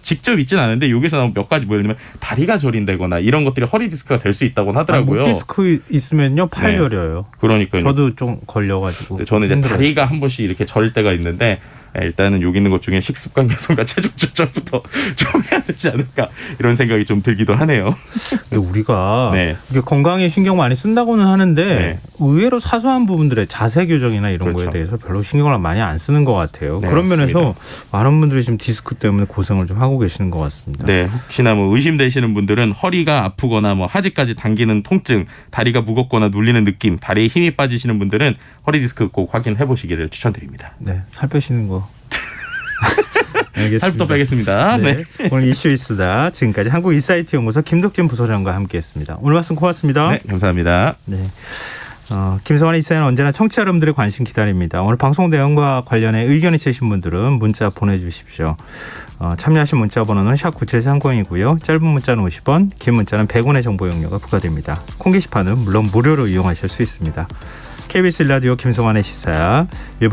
직접 있진 않은데 여기서 나온 몇 가지 뭐 예를 들면 다리가 저린다거나 이런 것들이 허리 디스크가 될 수 있다고 하더라고요. 목 디스크 있으면요 팔 네. 저려요. 그러니까요. 저도 좀 걸려가지고. 저는 이제 힘들어요. 다리가 한 번씩 이렇게 저릴 때가 있는데 일단은 여기 있는 것 중에 식습관 개선과 체중 조절부터 좀 해야 되지 않을까 이런 생각이 좀 들기도 하네요. 근데 우리가 네. 이게 건강에 신경 많이 쓴다고는 하는데 네. 의외로 사소한 부분들의 자세 교정이나 이런 그렇죠. 거에 대해서 별로 신경을 많이 안 쓰는 것 같아요. 네, 그런 면에서 맞습니다. 많은 분들이 지금 디스크 때문에 고생을 좀 하고 계시는 것 같습니다. 네, 혹시나 뭐 의심되시는 분들은 허리가 아프거나 뭐 하지까지 당기는 통증, 다리가 무겁거나 눌리는 느낌, 다리에 힘이 빠지시는 분들은 허리 디스크 꼭 확인해 보시기를 추천드립니다. 네, 살 빼시는 거. 알겠습니다. 살부터 빼겠습니다. 네. 네. 오늘 이슈이스다. 지금까지 한국인사이트 연구소 김덕진 부소장과 함께했습니다. 오늘 말씀 고맙습니다. 네, 감사합니다. 네. 김성환의 이사는 언제나 청취자 여러분들의 관심 기다립니다. 오늘 방송 내용과 관련해 의견 있으신 분들은 문자 보내주십시오. 참여하신 문자 번호는 샵 9730이고요. 짧은 문자는 50원, 긴 문자는 100원의 정보 용료가 부과됩니다. 콩 게시판은 물론 무료로 이용하실 수 있습니다. KBS 라디오 김성환의 시사